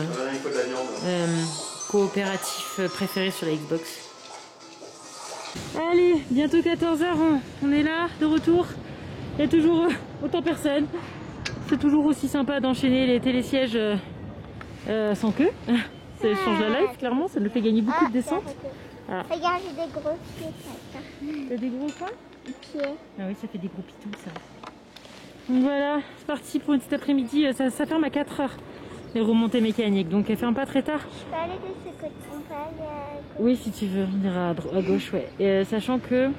coopératif préféré sur la Xbox. Allez, bientôt 14h. On est là, de retour. Il y a toujours autant personne. C'est toujours aussi sympa d'enchaîner les télésièges sans queue. Ça change la life, clairement. Ça nous fait gagner beaucoup de descente. Regarde, j'ai des gros pieds. T'as des gros quoi? Pieds. Ah oui, ça fait des gros pitous ça. Donc voilà, c'est parti pour une petite après-midi. Ça ferme à 4h, les remontées mécaniques. Donc elle ferme pas très tard. Je peux aller de ce côté. On peut aller à... Oui, si tu veux, on ira à gauche, ouais. Et, sachant que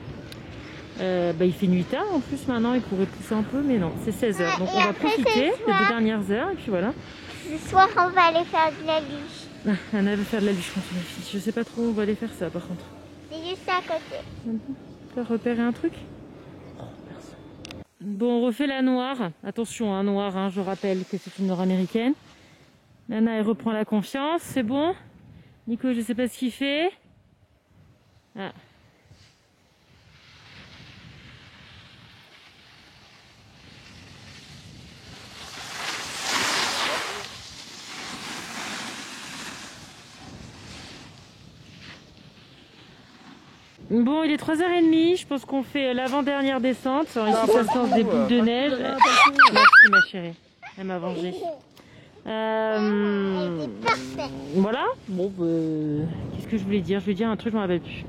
il fait nuit tard en plus maintenant, il pourrait pousser un peu, mais non, c'est 16h. Donc on va profiter des 2 dernières heures et puis voilà. Ce soir, on va aller faire de la luge. Anna veut faire de la luge quand on est fille. Je sais pas trop où on va aller faire ça par contre. C'est juste à côté. T'as repéré un truc? Bon, on refait la noire. Attention, hein, noire, hein, je rappelle que c'est une nord-américaine. Nana, elle reprend la confiance, c'est bon. Nico, je sais pas ce qu'il fait. Ah. Bon, il est 3h30, je pense qu'on fait l'avant-dernière descente. Alors ici, ça se lance des boules de neige. Merci ma chérie, elle m'a vengée. Voilà, bon, qu'est-ce que je voulais dire? Je voulais dire un truc, je m'en rappelle plus.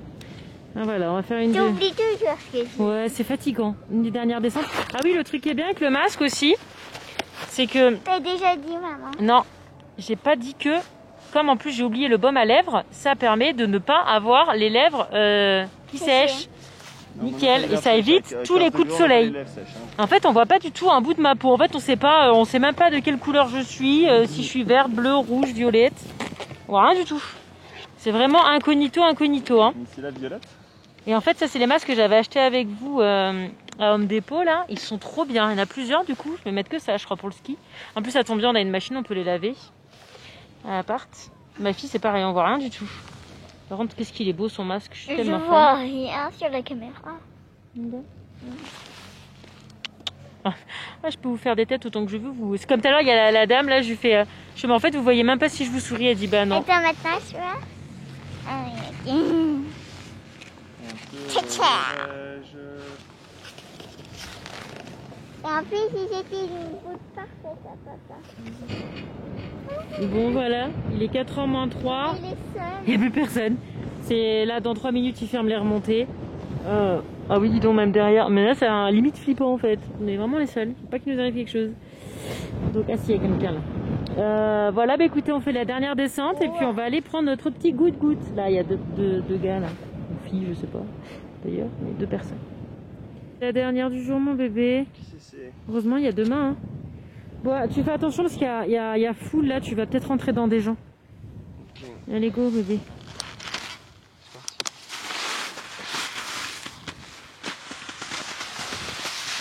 Ah, voilà, on va faire une... J'oublie toujours ce que je... Ouais, c'est fatigant, une des dernières descentes. Ah oui, le truc qui est bien avec le masque aussi, c'est que... T'as déjà dit, maman. Non, j'ai pas dit que comme en plus j'ai oublié le baume à lèvres, ça permet de ne pas avoir les lèvres qui sèchent. Nickel, et ça évite tous les coups de soleil. En fait, on voit pas du tout un bout de ma peau. En fait, on sait même pas de quelle couleur je suis, si je suis verte, bleue, rouge, violette. On voit rien du tout. C'est vraiment incognito. Hein. C'est la violette. Et en fait, ça c'est les masques que j'avais achetés avec vous à Home Depot là. Ils sont trop bien. Il y en a plusieurs du coup. Je vais mettre que ça, je crois, pour le ski. En plus, ça tombe bien, on a une machine, on peut les laver à l'appart. Ma fille, c'est pareil, on voit rien du tout. Par contre, qu'est-ce qu'il est beau son masque. Je suis tellement fan. Je vois rien sur la caméra. Ah, je peux vous faire des têtes autant que je veux. C'est comme tout à l'heure, il y a la dame là, je lui fais. En fait, vous voyez même pas si je vous souris. Elle dit bah non. Et toi maintenant, tu vois? Ah oui, ok. Et en plus, si c'était une route parfaite à papa. Bon voilà, il est 4h moins 3. Il est seul. Il n'y a plus personne. C'est là, dans 3 minutes, ils ferment les remontées. Ah oui, dis donc, même derrière. Mais là, c'est un limite flippant en fait. On est vraiment les seuls. Faut pas qu'il nous arrive quelque chose. Donc, assis, il y a quelqu'un là. Voilà, bah écoutez, on fait la dernière descente et puis on va aller prendre notre petit goutte-goutte. Là, il y a deux gars là. Une fille, je sais pas. D'ailleurs, mais 2 personnes. La dernière du jour, mon bébé. Heureusement, il y a demain. Hein. Bon, tu fais attention parce qu'il y a foule là. Tu vas peut-être rentrer dans des gens. Okay. Allez, go, bébé.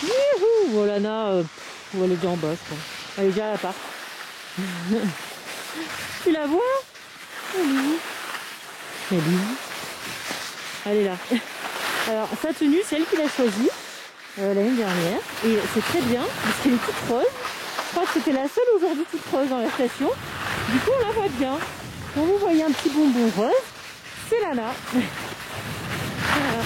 Youhou, oh, Lana, elle est déjà en bas, je crois. Elle est déjà à l'appart. Tu la vois? Elle est où? Elle est là. Alors, sa tenue, c'est elle qui l'a choisie l'année dernière. Et c'est très bien, parce qu'elle est toute rose. Je crois que c'était la seule aujourd'hui toute rose dans la station. Du coup, on la voit bien. Quand vous voyez un petit bonbon rose, c'est Lana. Voilà.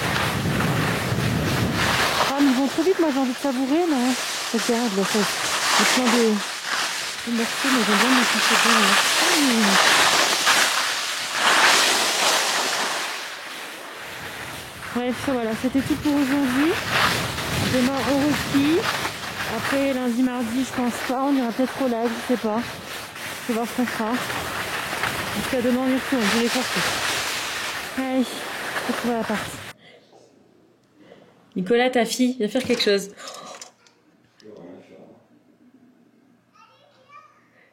Ah, mais ils vont trop vite, moi j'ai envie de savourer, non? Regarde, là, ça, il y a plein de morceaux, mais j'aime bien me toucher bien. Bref, voilà, c'était tout pour aujourd'hui. Demain, on reski. Après, lundi, mardi, je pense pas. On ira peut-être au lac, je sais pas. Je vais voir ce qu'on fera. Jusqu'à demain, on y retourne, je l'ai compris. Allez, je vais trouver la part. Nicolas, ta fille, viens faire quelque chose.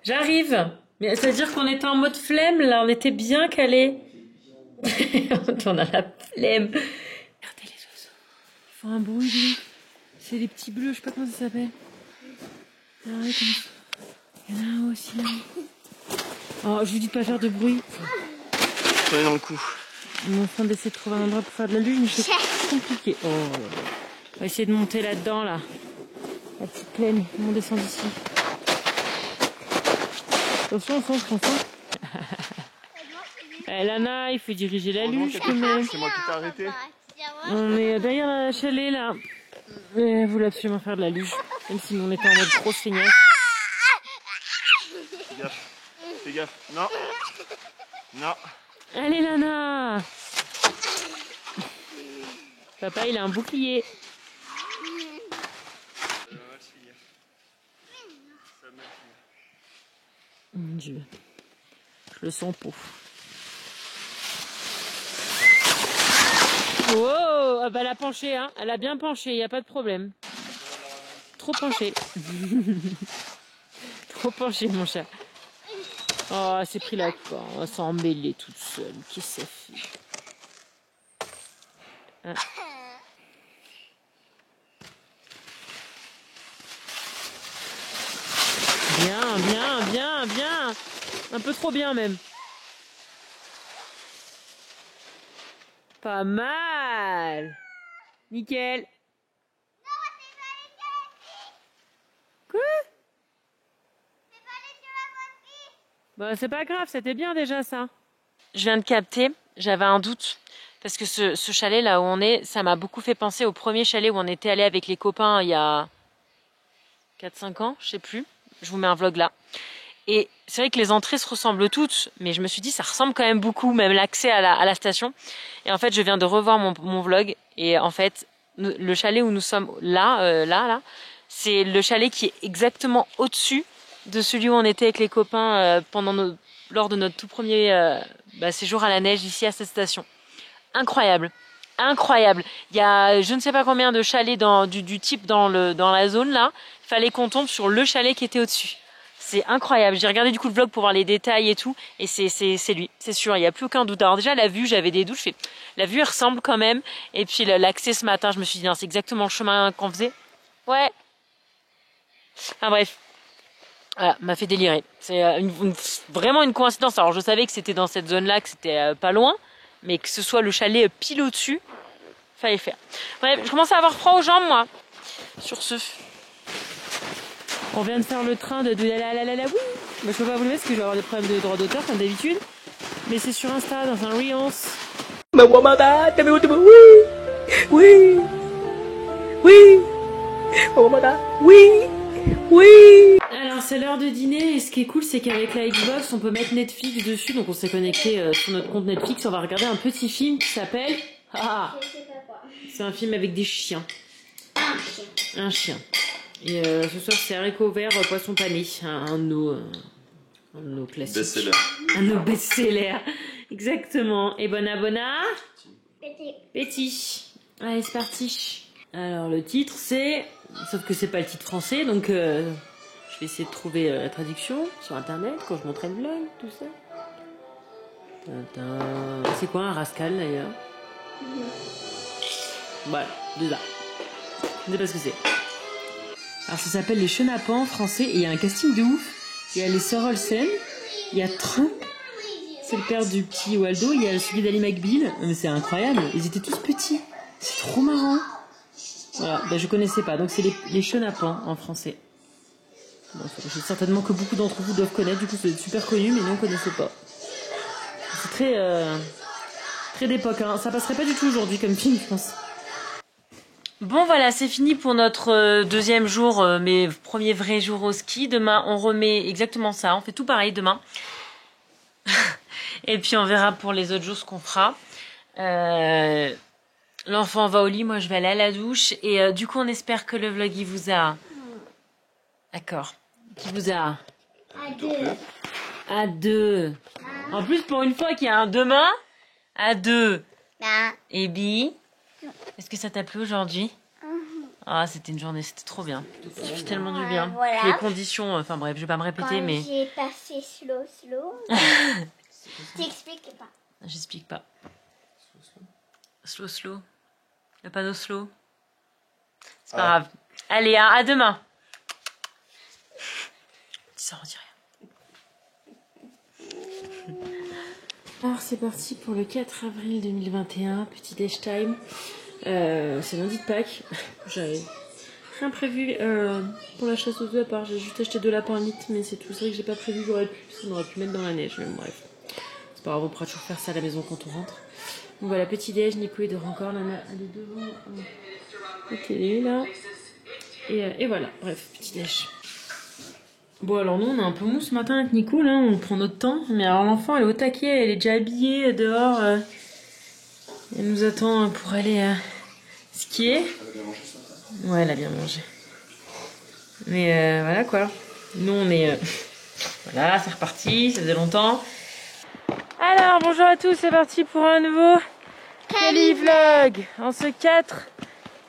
J'arrive. Mais ça veut dire qu'on était en mode flemme, là. On était bien calés. On a la flemme. Regardez les oiseaux. Ils font un bruit, lui. C'est les petits bleus, je sais pas comment ça s'appelle. Regardez comme ça. Il y en a un aussi là. Oh, je vous dis de pas faire de bruit. Prenez dans le cou. On est en train d'essayer de trouver un endroit pour faire de la luge, mais c'est compliqué. Oh. On va essayer de monter là-dedans, là. La petite plaine. On descend d'ici. Attention, on sent, Lana, il faut diriger la luge quand même. C'est moi qui t'ai arrêté. On est derrière la chalet là. Elle voulait absolument faire de la luge. Même si on était en mode grosse feignasse. Fais gaffe. Fais gaffe. Non. Non. Allez Lana. Papa il a un bouclier. Mon Dieu. Je le sens pauvre. Oh, ah bah elle a penché, hein. Elle a bien penché, il n'y a pas de problème. Trop penché. Trop penché, mon chat. Oh, elle s'est pris la corde. Elle va s'en mêler toute seule. Qu'est-ce que ça fait? Ah. Bien, bien, bien, bien. Un peu trop bien même. Pas mal. Nickel. Quoi? Bah c'est pas grave, c'était bien déjà ça. Je viens de capter, j'avais un doute. Parce que ce chalet là où on est, ça m'a beaucoup fait penser au premier chalet où on était allé avec les copains il y a 4-5 ans, je sais plus. Je vous mets un vlog là. Et c'est vrai que les entrées se ressemblent toutes, mais je me suis dit ça ressemble quand même beaucoup, même l'accès à la station. Et en fait, je viens de revoir mon vlog. Et en fait, le chalet où nous sommes là, c'est le chalet qui est exactement au-dessus de celui où on était avec les copains pendant lors de notre tout premier séjour à la neige ici à cette station. Incroyable, incroyable. Il y a je ne sais pas combien de chalets du type dans la zone là. Il fallait qu'on tombe sur le chalet qui était au-dessus. C'est incroyable. J'ai regardé du coup le vlog pour voir les détails et tout. Et c'est lui, c'est sûr, il n'y a plus aucun doute. Alors déjà la vue, j'avais des doutes. La vue elle ressemble quand même. Et puis l'accès ce matin, je me suis dit non, c'est exactement le chemin qu'on faisait. Ouais. Enfin bref. Voilà, m'a fait délirer. C'est vraiment une coïncidence. Alors je savais que c'était dans cette zone-là, que c'était pas loin. Mais que ce soit le chalet pile au-dessus, fallait faire. Bref, je commence à avoir froid aux jambes moi. Sur ce... On vient de faire le train de la oui. Bah, je peux pas vous le mettre parce que je vais avoir des problèmes de droit d'auteur comme d'habitude. Mais c'est sur Insta dans un Reels. Oui. Oui. Oui. Alors c'est l'heure de dîner et ce qui est cool c'est qu'avec la Xbox on peut mettre Netflix dessus. Donc on s'est connecté sur notre compte Netflix. On va regarder un petit film qui s'appelle... Ah. C'est un film avec des chiens. Un chien. Et ce soir c'est haricots verts, poisson pané, un de nos classiques. Best-seller. Un de nos best-sellers, exactement. Et bon Petit. Allez c'est parti. Alors le titre c'est, sauf que c'est pas le titre français, donc je vais essayer de trouver la traduction sur internet quand je montrerai le vlog, tout ça. C'est quoi un rascal d'ailleurs? Voilà, déjà. Je ne sais pas ce que c'est. Alors ça s'appelle Les Chenapans en français et il y a un casting de ouf. Il y a les sœurs Olsen, il y a Trump, c'est le père du petit Waldo, il y a celui d'Ali McBeal. Mais c'est incroyable, ils étaient tous petits. C'est trop marrant. Voilà, bah, je connaissais pas, donc c'est les Chenapans en français. Bon, je sais certainement que beaucoup d'entre vous doivent connaître, du coup c'est super connu, mais nous on connaissait pas. C'est très d'époque, hein. Ça passerait pas du tout aujourd'hui comme film, je pense. Bon voilà, c'est fini pour notre deuxième jour, mes premiers vrais jours au ski. Demain, on remet exactement ça, on fait tout pareil demain. Et puis on verra pour les autres jours ce qu'on fera. L'enfant va au lit, moi je vais aller à la douche. Et du coup, on espère que le vlog, il vous a... D'accord. Qui vous a... À deux. En plus, pour une fois qu'il y a un demain, à deux. Et Bi, est-ce que ça t'a plu aujourd'hui? Ah, c'était une journée, c'était trop bien. Ça fait tellement du bien. Voilà. Les conditions, enfin bref, je vais pas me répéter, Quand mais... j'ai passé slow. T'expliques pas. J'explique pas. Slow. Le panneau slow. C'est pas grave. Allez, à demain. Ça redit rien. Alors c'est parti pour le 4 avril 2021, petit dash time. C'est lundi de Pâques. J'avais rien prévu pour la chasse aux œufs à part. J'ai juste acheté 2 lapins mythes, mais c'est tout. C'est vrai que j'ai pas prévu, j'aurais pu, parce qu'on aurait pu mettre dans la neige. Mais bref, c'est pas grave, on pourra toujours faire ça à la maison quand on rentre. Donc voilà, petit déj, Nico il dort encore, Nana elle est devant la télé là. Et voilà, bref, petit déj. Bon alors nous on est un peu mou ce matin avec Nico là, on prend notre temps. Mais alors l'enfant elle est au taquet, elle est déjà habillée dehors. Elle nous attend pour aller skier. Elle a bien mangé ça? Ouais, elle a bien mangé. Mais voilà quoi. Nous on est... voilà, c'est reparti, ça faisait longtemps. Alors bonjour à tous, c'est parti pour un nouveau Kelly Vlog. En ce 4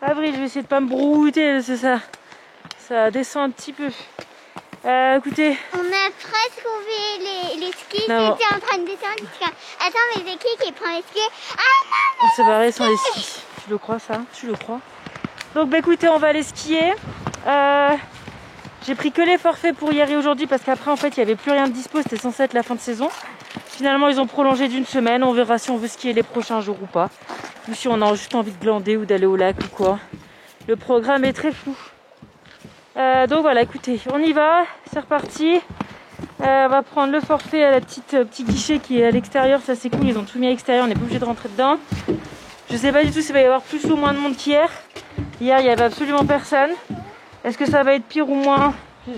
avril, je vais essayer de pas me brouter, c'est ça. Ça descend un petit peu. Écoutez. On a presque trouvé les skis qui étaient Non. en train de descendre. Attends, mais c'est qui prend les skis? Ah non, On s'est barré sans les skis. Tu le crois ça? Tu le crois? Donc bah écoutez, on va aller skier. J'ai pris que les forfaits pour hier et aujourd'hui parce qu'après en fait il n'y avait plus rien de dispo, c'était censé être la fin de saison. Finalement ils ont prolongé d'1 semaine, on verra si on veut skier les prochains jours ou pas. Ou si on a juste envie de glander ou d'aller au lac ou quoi. Le programme est très fou. Donc voilà, écoutez, on y va, c'est reparti. On va prendre le forfait à la petit guichet qui est à l'extérieur, ça c'est cool, ils ont tout mis à l'extérieur, on n'est pas obligé de rentrer dedans. Je sais pas du tout s'il va y avoir plus ou moins de monde qu'hier. Hier il y avait absolument personne. Est-ce que ça va être pire ou moins?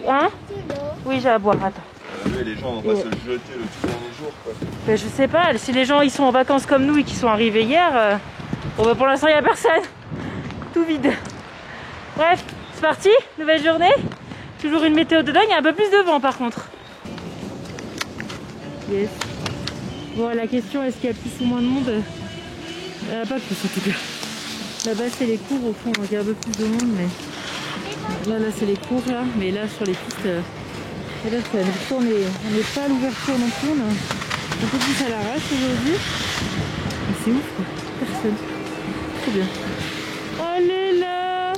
Hein? Oui, j'ai à boire, attends. Les gens vont pas se jeter le tout dernier jour quoi. Ben, je sais pas, si les gens ils sont en vacances comme nous et qui sont arrivés hier, bon bah pour l'instant il n'y a personne. Tout vide. Bref, c'est parti, nouvelle journée. Toujours une météo dedans, il y a un peu plus de vent par contre. Yes. Bon, la question, est-ce qu'il y a plus ou moins de monde? Pas plus en tout cas. Là-bas, c'est les cours au fond, donc il y a un peu plus de monde, mais... Là, c'est les cours, là. Mais là, sur les pistes, là, on n'est pas à l'ouverture non plus. On a un peu plus à l'arrache aujourd'hui. C'est ouf, quoi. Personne. Trop bien. Allez là!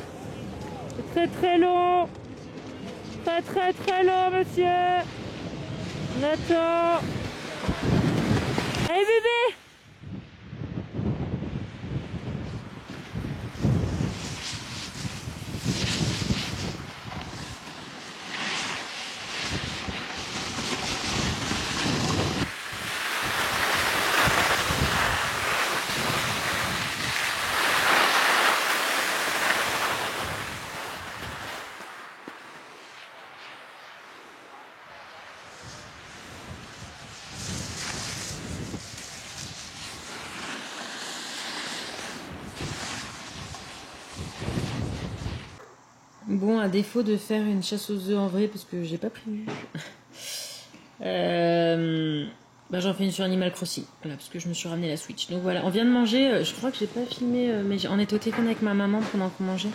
C'est très long! Très long, monsieur! Nathan! Allez, bébé! Bon, à défaut de faire une chasse aux œufs en vrai, parce que j'ai pas prévu, bah, j'en fais une sur Animal Crossing, voilà, parce que je me suis ramené la Switch. Donc voilà, on vient de manger, je crois que j'ai pas filmé, mais on était au téléphone avec ma maman pendant qu'on mangeait.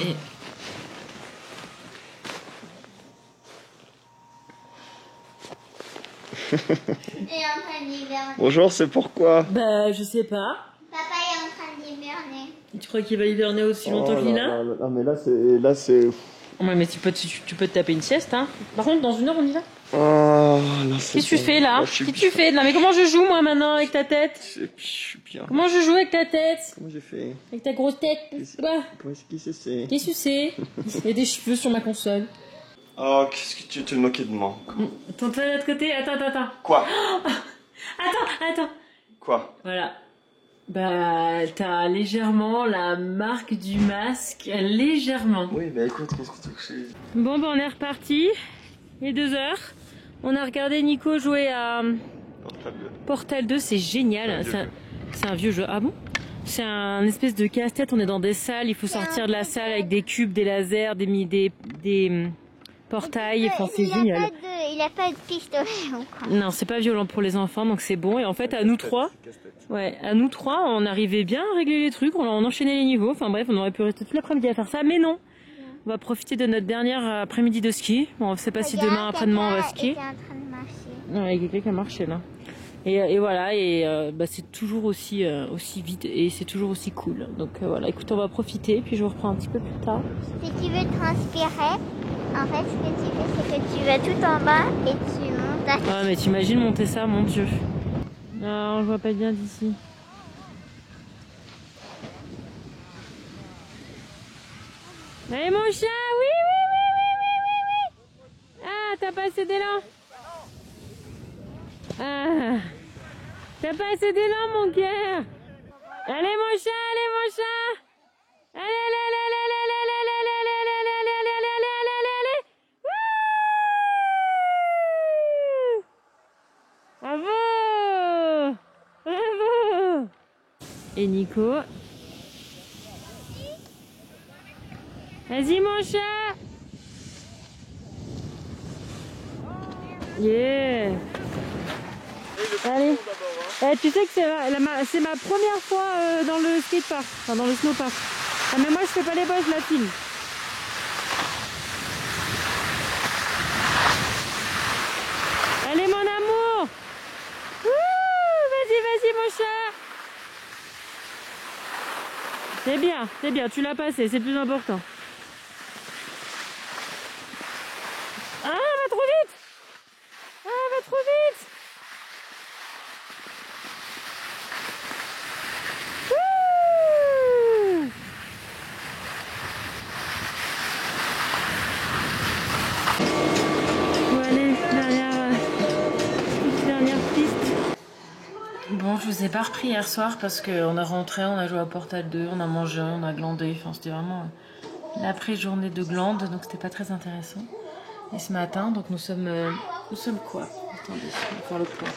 Et... Bonjour, c'est pourquoi? Bah, je sais pas. Papa est en train d'hiberner. Tu crois qu'il va hiberner aussi longtemps que Lina? Non, mais là c'est... Ouais, mais tu peux te taper une sieste, hein. Par contre, dans 1 heure, on y va. Qu'est-ce que tu fais là? Qu'est-ce que tu fais? Non, mais comment je joue moi maintenant avec ta tête? Je suis bien. Comment je joue avec ta tête? Comment j'ai fait? Avec ta grosse tête? Qu'est-ce que c'est? Qu'est-ce que c'est? Il y a des cheveux sur ma console. Oh, qu'est-ce que tu te moquais de moi? Attends, toi de l'autre côté. Attends. Quoi? Attends. Quoi? Voilà. Bah, t'as légèrement la marque du masque. Légèrement. Oui, bah écoute, qu'est-ce que tu veux que je dise? Bon, bah on est reparti. Il est 2 heures. On a regardé Nico jouer à Portal 2, c'est génial. C'est un vieux jeu. Ah bon? C'est un espèce de casse-tête. On est dans des salles. Il faut sortir de la salle avec des cubes, des lasers, des portails. Enfin, c'est génial. Il a pas de pistolet encore. Non, c'est pas violent pour les enfants, donc c'est bon. Et en fait, à nous trois, on arrivait bien à régler les trucs. On enchaînait les niveaux. Enfin bref, on aurait pu rester tout l'après-midi à faire ça, mais non. On va profiter de notre dernière après-midi de ski. Bon, on sait pas si demain, après-demain, on va skier. Non, il y a quelqu'un qui a marché là. Et voilà, bah, c'est toujours aussi vite et c'est toujours aussi cool. Donc voilà, écoute, on va profiter, puis je vous reprends un petit peu plus tard. Si tu veux transpirer, en fait, ce que tu fais, c'est que tu vas tout en bas et tu montes à... Ah, mais t'imagines monter ça, mon Dieu. Non, je vois pas bien d'ici. Allez, mon chat, oui. Ah, t'as pas assez d'élan. Ah, t'as pas assez d'élan, mon cœur. Allez, mon chat. Allez. Wouh! Bravo. Et Nico. Vas-y, mon chat. Yeah. Allez. Tu sais que c'est ma première fois dans le skatepark, enfin dans le snowpark. Ah, mais moi je fais pas les bosses, je la filme. Allez, mon amour. Vas-y, mon chat. C'est bien, tu l'as passé, c'est le plus important. Ah, va trop vite. Bon, je vous ai pas repris hier soir parce qu'on est rentré, on a joué à Portal 2, on a mangé, on a glandé. Enfin, c'était vraiment l'après-journée de glande, donc c'était pas très intéressant. Et ce matin, donc nous sommes quoi? Attendez, on va faire le point.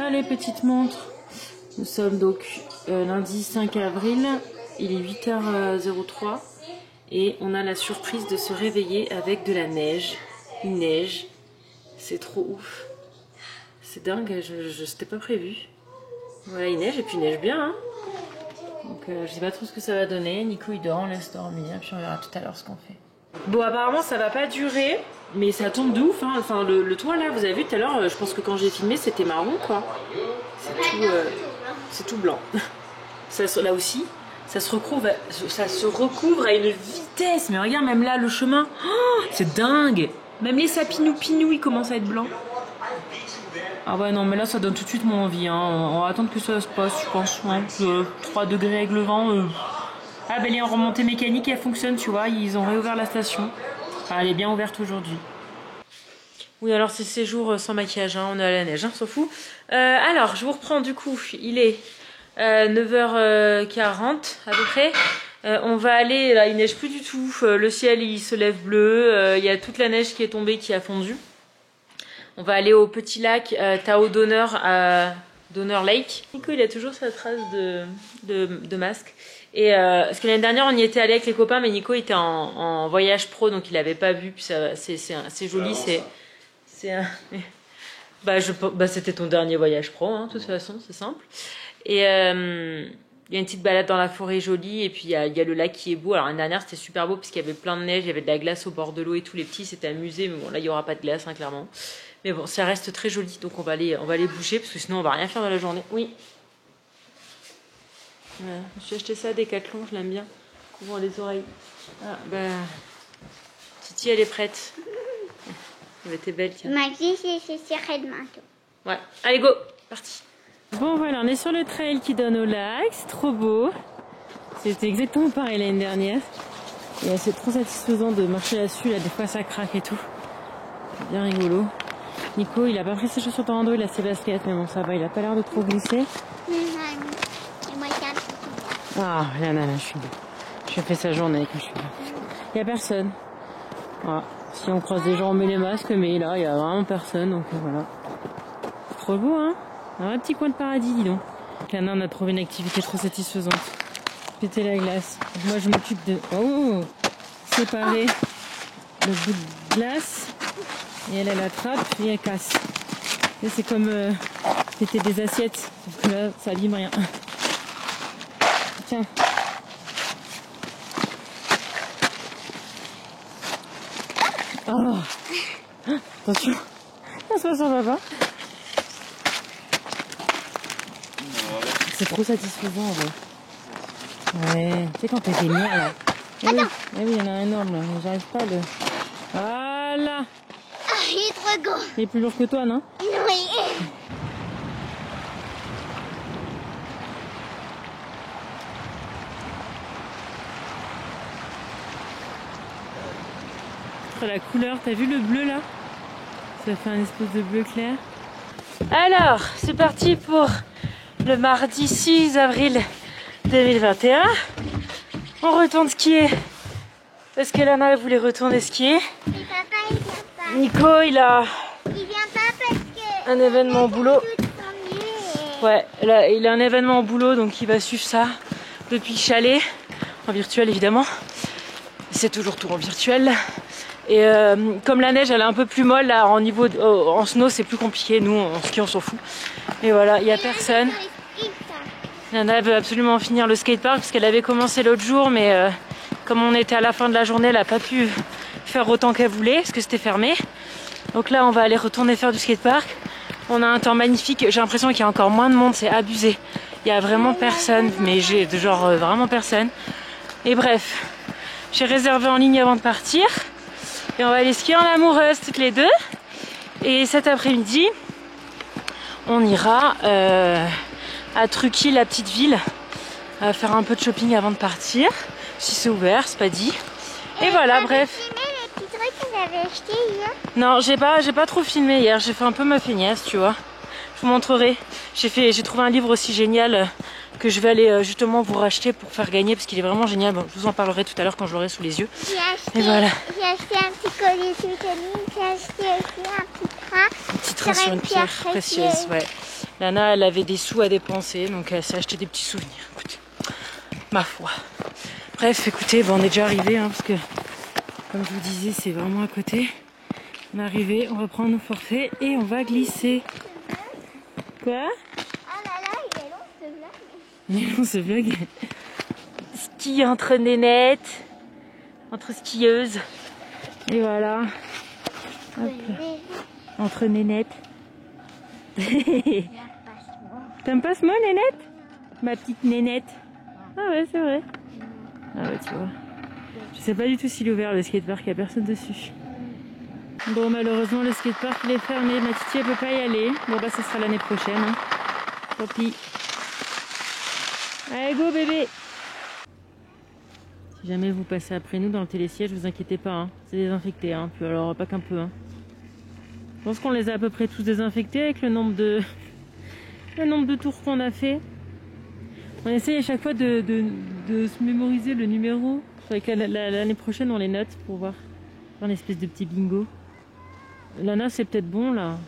Allez, petite montre. Nous sommes donc lundi 5 avril, il est 8h03 et on a la surprise de se réveiller avec de la neige. Une neige, c'est trop ouf. C'est dingue, je c'était pas prévu. Voilà, il neige et puis il neige bien. Hein. Donc je sais pas trop ce que ça va donner. Nico il dort, on laisse dormir, puis on verra tout à l'heure ce qu'on fait. Bon, apparemment ça va pas durer, mais ça tombe de ouf. Hein. Enfin, le toit là, vous avez vu tout à l'heure, je pense que quand j'ai filmé c'était marron quoi. C'est tout blanc. Ça, là aussi, ça se recouvre à une vitesse. Mais regarde, même là, le chemin, oh, c'est dingue. Même les sapinous ils commencent à être blancs. Ah ouais, non, mais là, ça donne tout de suite mon envie. Hein. On va attendre que ça se passe, je pense. Ouais. 3 degrés avec le vent. Ah, ben les remontées mécaniques, elles fonctionnent, tu vois. Ils ont réouvert la station. Enfin, elle est bien ouverte aujourd'hui. Oui, alors c'est ces jours sans maquillage. Hein. On est à la neige, hein, s'en fout. Alors, je vous reprends du coup. Il est 9h40 à peu près. On va aller, là, il neige plus du tout. Le ciel, il se lève bleu. Il y a toute la neige qui est tombée, qui a fondu. On va aller au petit lac Tahoe Donner à Donner Lake. Nico, il a toujours sa trace de masque. Et parce que l'année dernière, on y était allé avec les copains, mais Nico était en voyage pro, donc il n'avait pas vu. Puis c'est joli, c'était ton dernier voyage pro, hein, de toute façon, c'est simple. Et il y a une petite balade dans la forêt jolie, et puis il y a le lac qui est beau. Alors l'année dernière, c'était super beau, parce qu'il y avait plein de neige, il y avait de la glace au bord de l'eau et tout. Les petits s'étaient amusés, mais bon, là, il n'y aura pas de glace, hein, clairement. Mais bon, ça reste très joli, donc on va aller bouger, parce que sinon on va rien faire dans la journée. Oui. Ouais, je me suis acheté ça à Decathlon, je l'aime bien. Couvrant les oreilles. Ah, bah. Titi, elle est prête. Elle était belle, tiens. Maxi, c'est serré de manteau. Ouais, allez, go, parti. Bon, voilà, on est sur le trail qui donne au lac, c'est trop beau. C'était exactement pareil l'année dernière. Et c'est trop satisfaisant de marcher là-dessus, là, des fois ça craque et tout. C'est bien rigolo. Nico, il a pas pris ses chaussures de rando, il a ses baskets, mais bon, ça va, il a pas l'air de trop glisser. Ah, là, je suis là. Je fais sa journée quand je suis là. Il y a personne. Voilà. Si on croise des gens, on met les masques, mais là, il y a vraiment personne, donc voilà. C'est trop beau, hein? Un vrai petit coin de paradis, dis donc. Là, on a trouvé une activité trop satisfaisante. Péter la glace. Moi, je m'occupe de... Oh! Séparer le bout de glace. Et elle attrape et elle casse. Et c'est comme péter des assiettes. Parce que là, ça lime rien. Tiens. Oh. Attention. Ça va pas. C'est trop satisfaisant en vrai. Ouais. Tu sais quand t'es des mères là. Eh oui, il y en a un énorme là. Mais j'arrive pas à le... Voilà. Ah, il est trop gros. Il est plus lourd que toi, non? Oui. La couleur, t'as vu le bleu là? Ça fait un espèce de bleu clair. Alors, c'est parti pour le mardi 6 avril 2021. On retourne skier parce que Lana voulait retourner skier. Et papa, il vient pas. Nico, il a Il vient pas parce que... un événement au boulot. Ouais, là, il a un événement au boulot, donc il va suivre ça depuis le chalet, en virtuel évidemment. C'est toujours tout en virtuel. Et comme la neige elle est un peu plus molle là, en snow c'est plus compliqué, nous en ski on s'en fout. Et voilà, il n'y a personne. Nana veut absolument finir le skatepark parce qu'elle avait commencé l'autre jour, mais comme on était à la fin de la journée, elle n'a pas pu faire autant qu'elle voulait parce que c'était fermé. Donc là on va aller retourner faire du skatepark. On a un temps magnifique, j'ai l'impression qu'il y a encore moins de monde, c'est abusé. Il n'y a vraiment personne, mais vraiment personne. Et bref, j'ai réservé en ligne avant de partir. Et on va aller skier en amoureuse toutes les deux. Et cet après-midi, on ira à Truquilles, la petite ville, faire un peu de shopping avant de partir. Si c'est ouvert, c'est pas dit. Et voilà, bref. Filmé les petits trucs que j'avais achetés hier? Non, j'ai pas trop filmé hier. J'ai fait un peu ma feignasse, tu vois. Je vous montrerai. J'ai trouvé un livre aussi génial que je vais aller justement vous racheter pour faire gagner parce qu'il est vraiment génial. Bon, je vous en parlerai tout à l'heure quand je l'aurai sous les yeux. Et voilà. J'ai acheté un petit collier soutenu, j'ai acheté aussi un petit train sur une pierre précieuse. Ouais. Lana, elle avait des sous à dépenser, donc elle s'est acheté des petits souvenirs. Écoute, ma foi. Bref, écoutez, on est déjà arrivé, hein, parce que comme je vous disais, c'est vraiment à côté. On est arrivé, on va prendre nos forfaits et on va glisser. Quoi? Oh là là, il est long ce vlog. Il est long ce vlog. Ski entre nénettes, entre skieuses. Et voilà. Hop. Entre nénettes. T'aimes pas ce mot, nénette? Ma petite nénette. Ah ouais, c'est vrai. Ah ouais, tu vois. Je sais pas du tout s'il est ouvert le skatepark, il n'y a personne dessus. Bon, malheureusement, le skatepark il est fermé. Ma petite elle peut pas y aller. Bon, bah, ça sera l'année prochaine. Hein. Tant pis. Allez, go bébé! Si jamais vous passez après nous dans le télésiège, vous inquiétez pas. Hein. C'est désinfecté. Hein. Puis alors, pas qu'un peu. Hein. Je pense qu'on les a à peu près tous désinfectés avec le nombre de tours qu'on a fait. On essaye à chaque fois de se mémoriser le numéro. L'année prochaine, on les note pour voir. Faire une espèce de petit bingo. Lana, c'est peut-être bon là.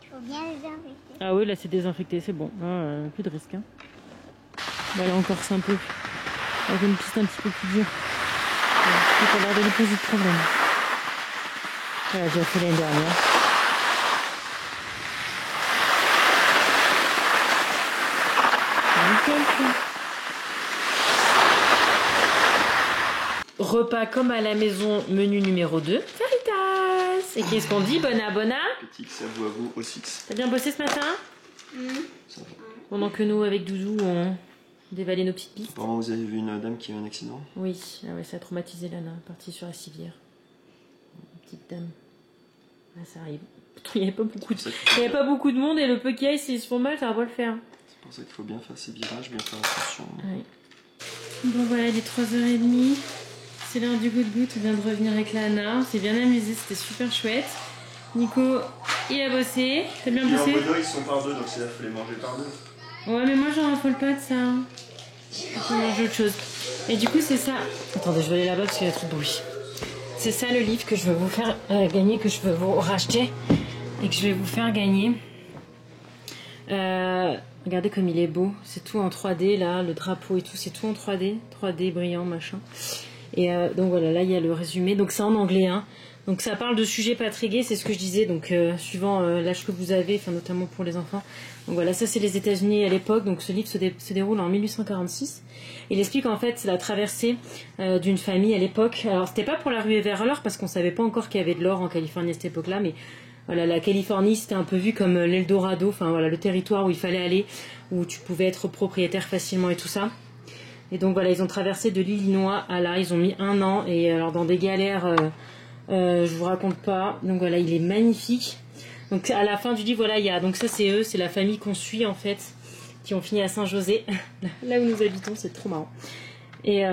Il faut bien les désinfecter. Ah oui, là c'est désinfecté, c'est bon. Ah, plus de risque. Hein. Bah, là encore, c'est un peu. Avec une piste un petit peu plus dure. Il faut l'air de lui poser de problème. Voilà, j'ai fait l'année dernière. Repas comme à la maison, menu numéro 2. Faritas! Et qu'est-ce qu'on dit? Bona? Petit X à vous au 6. T'as bien bossé ce matin? Ça va. Pendant que nous, avec Doudou, on dévalait nos petites pistes. Apparemment, vous avez vu une dame qui a eu un accident? Oui, ah ouais, ça a traumatisé Lana, partie sur la civière. Une petite dame. Ah, ça arrive. Il n'y avait pas beaucoup de monde et le peu qu'il y a, s'ils se font mal, ça va pas le faire. C'est pour ça qu'il faut bien faire ses virages, bien faire attention. Ouais. Bon voilà, il est 3h30. C'est l'heure du good. On vient de revenir avec Lana. On s'est bien amusé, c'était super chouette. Nico, il a bossé. T'as bien bossé? Les ils sont par deux, donc c'est là qu'il faut les manger par deux. Ouais, mais moi j'en raffole pas de ça. Je peux manger autre chose. Et du coup, c'est ça. Attendez, je vais aller là-bas parce qu'il y a trop de bruit. C'est ça le livre que je veux vous faire gagner, que je veux vous racheter et que je vais vous faire gagner. Regardez comme il est beau. C'est tout en 3D là, le drapeau et tout, c'est tout en 3D. 3D brillant, machin. Et donc voilà, là il y a le résumé. Donc c'est en anglais, hein. Donc ça parle de sujets pas très gais, c'est ce que je disais. Donc suivant l'âge que vous avez, enfin notamment pour les enfants. Donc voilà, ça c'est les États-Unis à l'époque. Donc ce livre se déroule en 1846. Il explique en fait la traversée d'une famille à l'époque. Alors c'était pas pour la ruée vers l'or parce qu'on savait pas encore qu'il y avait de l'or en Californie à cette époque-là, mais voilà, la Californie c'était un peu vu comme l'Eldorado, enfin voilà, le territoire où il fallait aller, où tu pouvais être propriétaire facilement et tout ça. Et donc voilà, ils ont traversé de l'Illinois à là, ils ont mis 1 an et alors dans des galères, je vous raconte pas. Donc voilà, il est magnifique. Donc à la fin du livre, voilà, il y a donc ça c'est eux, c'est la famille qu'on suit en fait, qui ont fini à Saint-José, là où nous habitons, c'est trop marrant. Et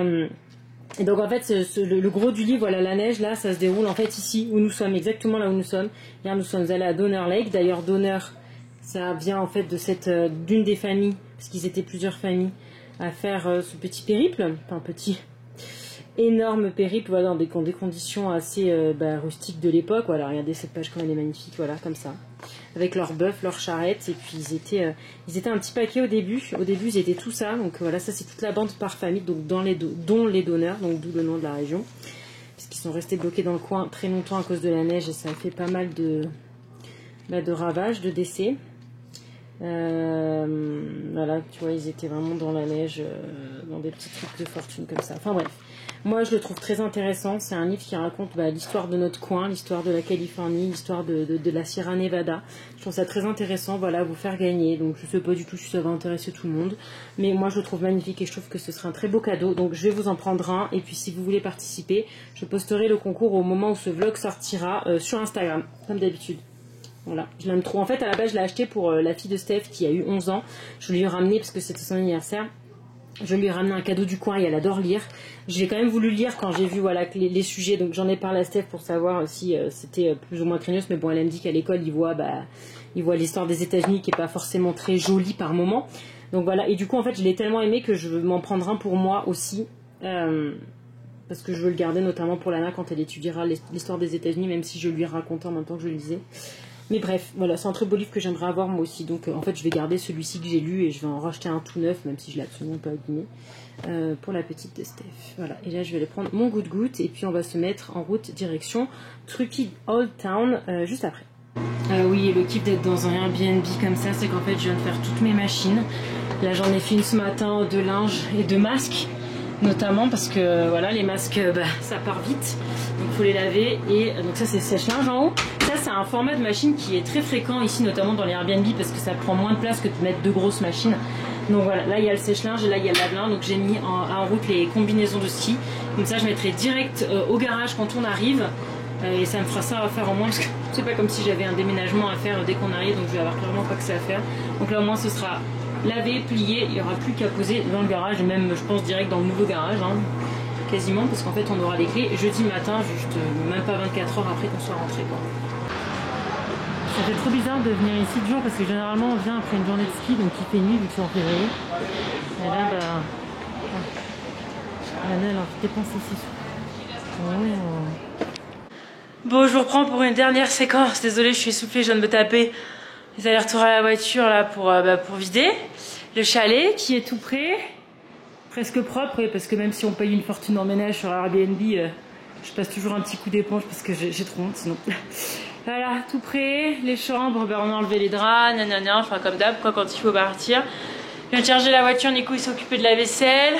donc en fait, le gros du livre, voilà, la neige, là, ça se déroule en fait ici où nous sommes, exactement là où nous sommes. Hier, nous sommes allés à Donner Lake. D'ailleurs, Donner, ça vient en fait de d'une des familles, parce qu'ils étaient plusieurs familles, à faire ce petit périple, enfin petit, énorme périple, voilà, dans des conditions assez rustiques de l'époque. Voilà, regardez cette page comme elle est magnifique, voilà, comme ça, avec leur bœuf, leur charrette, et puis ils étaient un petit paquet au début. Au début, ils étaient tout ça. Donc voilà, ça c'est toute la bande par famille, donc dont les donneurs, donc d'où le nom de la région, parce qu'ils sont restés bloqués dans le coin très longtemps à cause de la neige et ça a fait pas mal de ravages, de décès. Voilà, tu vois, ils étaient vraiment dans la neige, dans des petits trucs de fortune comme ça. Enfin bref, moi je le trouve très intéressant. C'est un livre qui raconte l'histoire de notre coin, l'histoire de la Californie, l'histoire de la Sierra Nevada. Je trouve ça très intéressant, voilà, à vous faire gagner. Donc je sais pas du tout si ça va intéresser tout le monde, mais moi je le trouve magnifique et je trouve que ce sera un très beau cadeau. Donc je vais vous en prendre un, et puis si vous voulez participer, je posterai le concours au moment où ce vlog sortira sur Instagram, comme d'habitude. Voilà, je l'aime trop. En fait, à la base, je l'ai acheté pour la fille de Steph qui a eu 11 ans. Je lui ai ramené parce que c'était son anniversaire. Je lui ai ramené un cadeau du coin et elle adore lire. J'ai quand même voulu lire quand j'ai vu voilà, les sujets. Donc j'en ai parlé à Steph pour savoir si c'était plus ou moins craignos. Mais bon, elle me dit qu'à l'école, il voit l'histoire des États-Unis qui est pas forcément très jolie par moment. Donc voilà, et du coup, en fait, je l'ai tellement aimé que je veux m'en prendre un pour moi aussi. Parce que je veux le garder notamment pour Lana quand elle étudiera l'histoire des États-Unis, même si je lui racontais en même temps que je le lisais. Mais bref, voilà, c'est un très beau livre que j'aimerais avoir moi aussi. Donc en fait, je vais garder celui-ci que j'ai lu et je vais en racheter un tout neuf, même si je l'ai absolument pas abîmé, pour la petite de Steph. Voilà, et là je vais aller prendre mon goutte-goutte et puis on va se mettre en route direction Truckee Old Town juste après. Oui, et le kiff d'être dans un Airbnb comme ça, c'est qu'en fait je viens de faire toutes mes machines. Là j'en ai fait une ce matin de linge et de masques, notamment parce que voilà, les masques ça part vite, donc il faut les laver. Et donc ça c'est sèche-linge en haut. Ça c'est un format de machine qui est très fréquent ici, notamment dans les Airbnb, parce que ça prend moins de place que de mettre deux grosses machines. Donc voilà, là il y a le sèche-linge et là il y a le lave-linge, donc j'ai mis en route les combinaisons de ski. Comme ça je mettrai direct au garage quand on arrive. Et ça me fera ça à faire en moins, parce que c'est pas comme si j'avais un déménagement à faire dès qu'on arrive, donc je vais avoir clairement pas que ça à faire. Donc là au moins ce sera lavé, plié, il n'y aura plus qu'à poser dans le garage, et même je pense direct dans le nouveau garage, hein, quasiment, parce qu'en fait on aura les clés jeudi matin, juste même pas 24 heures après qu'on soit rentré, quoi. Ça fait trop bizarre de venir ici de jour, parce que généralement on vient après une journée de ski, donc il fait nuit vu que c'est en février. Et là bah... Anna elle a dépensé ses sous. Oh. Bon, je vous reprends pour une dernière séquence. Désolée, je suis essoufflée, je viens de me taper les allers-retours à la voiture là pour vider le chalet qui est tout prêt, presque propre, oui, parce que même si on paye une fortune en ménage sur Airbnb, je passe toujours un petit coup d'éponge parce que j'ai trop honte sinon. Voilà, tout prêt, les chambres, ben, on a enlevé les draps, enfin comme d'hab, quoi, quand il faut partir. Je viens de charger la voiture, Nico il s'est occupé de la vaisselle.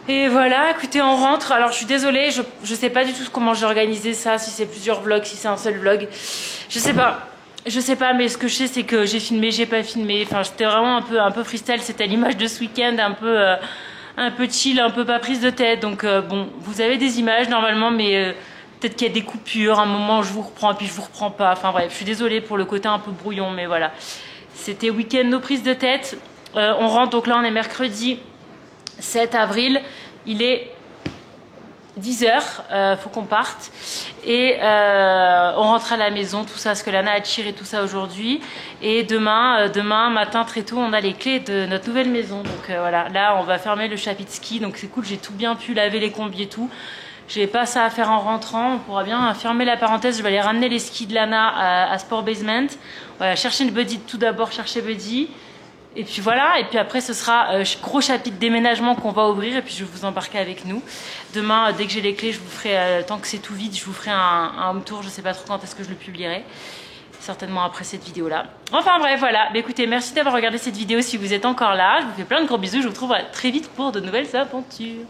Et voilà, écoutez, on rentre. Alors je suis désolée, je sais pas du tout comment j'ai organisé ça, si c'est plusieurs vlogs, si c'est un seul vlog. Je sais pas, mais ce que je sais c'est que j'ai filmé, j'ai pas filmé. Enfin, c'était vraiment un peu freestyle, c'était l'image de ce week-end, un peu chill, un peu pas prise de tête. Donc bon, vous avez des images normalement, mais peut-être qu'il y a des coupures, un moment où je vous reprends, puis je vous reprends pas. Enfin bref, je suis désolée pour le côté un peu brouillon, mais voilà. C'était week-end no prise de tête. On rentre, donc là on est mercredi 7 avril, il est 10h, faut qu'on parte. Et on rentre à la maison, tout ça, parce que Lana a tiré tout ça aujourd'hui. Et demain matin très tôt, on a les clés de notre nouvelle maison. Donc voilà, là on va fermer le chapitre ski, donc c'est cool, j'ai tout bien pu laver les combis et tout. J'ai pas ça à faire en rentrant, on pourra bien fermer la parenthèse. Je vais aller ramener les skis de Lana à Sport Basement. Voilà, chercher une buddy, tout d'abord chercher buddy. Et puis voilà, et puis après ce sera gros chapitre déménagement qu'on va ouvrir, et puis je vais vous embarquer avec nous. Demain, dès que j'ai les clés, je vous ferai, tant que c'est tout vide, je vous ferai un home tour, je sais pas trop quand est-ce que je le publierai. Certainement après cette vidéo-là. Enfin bref, voilà. Mais écoutez, merci d'avoir regardé cette vidéo si vous êtes encore là. Je vous fais plein de gros bisous, je vous retrouve très vite pour de nouvelles aventures.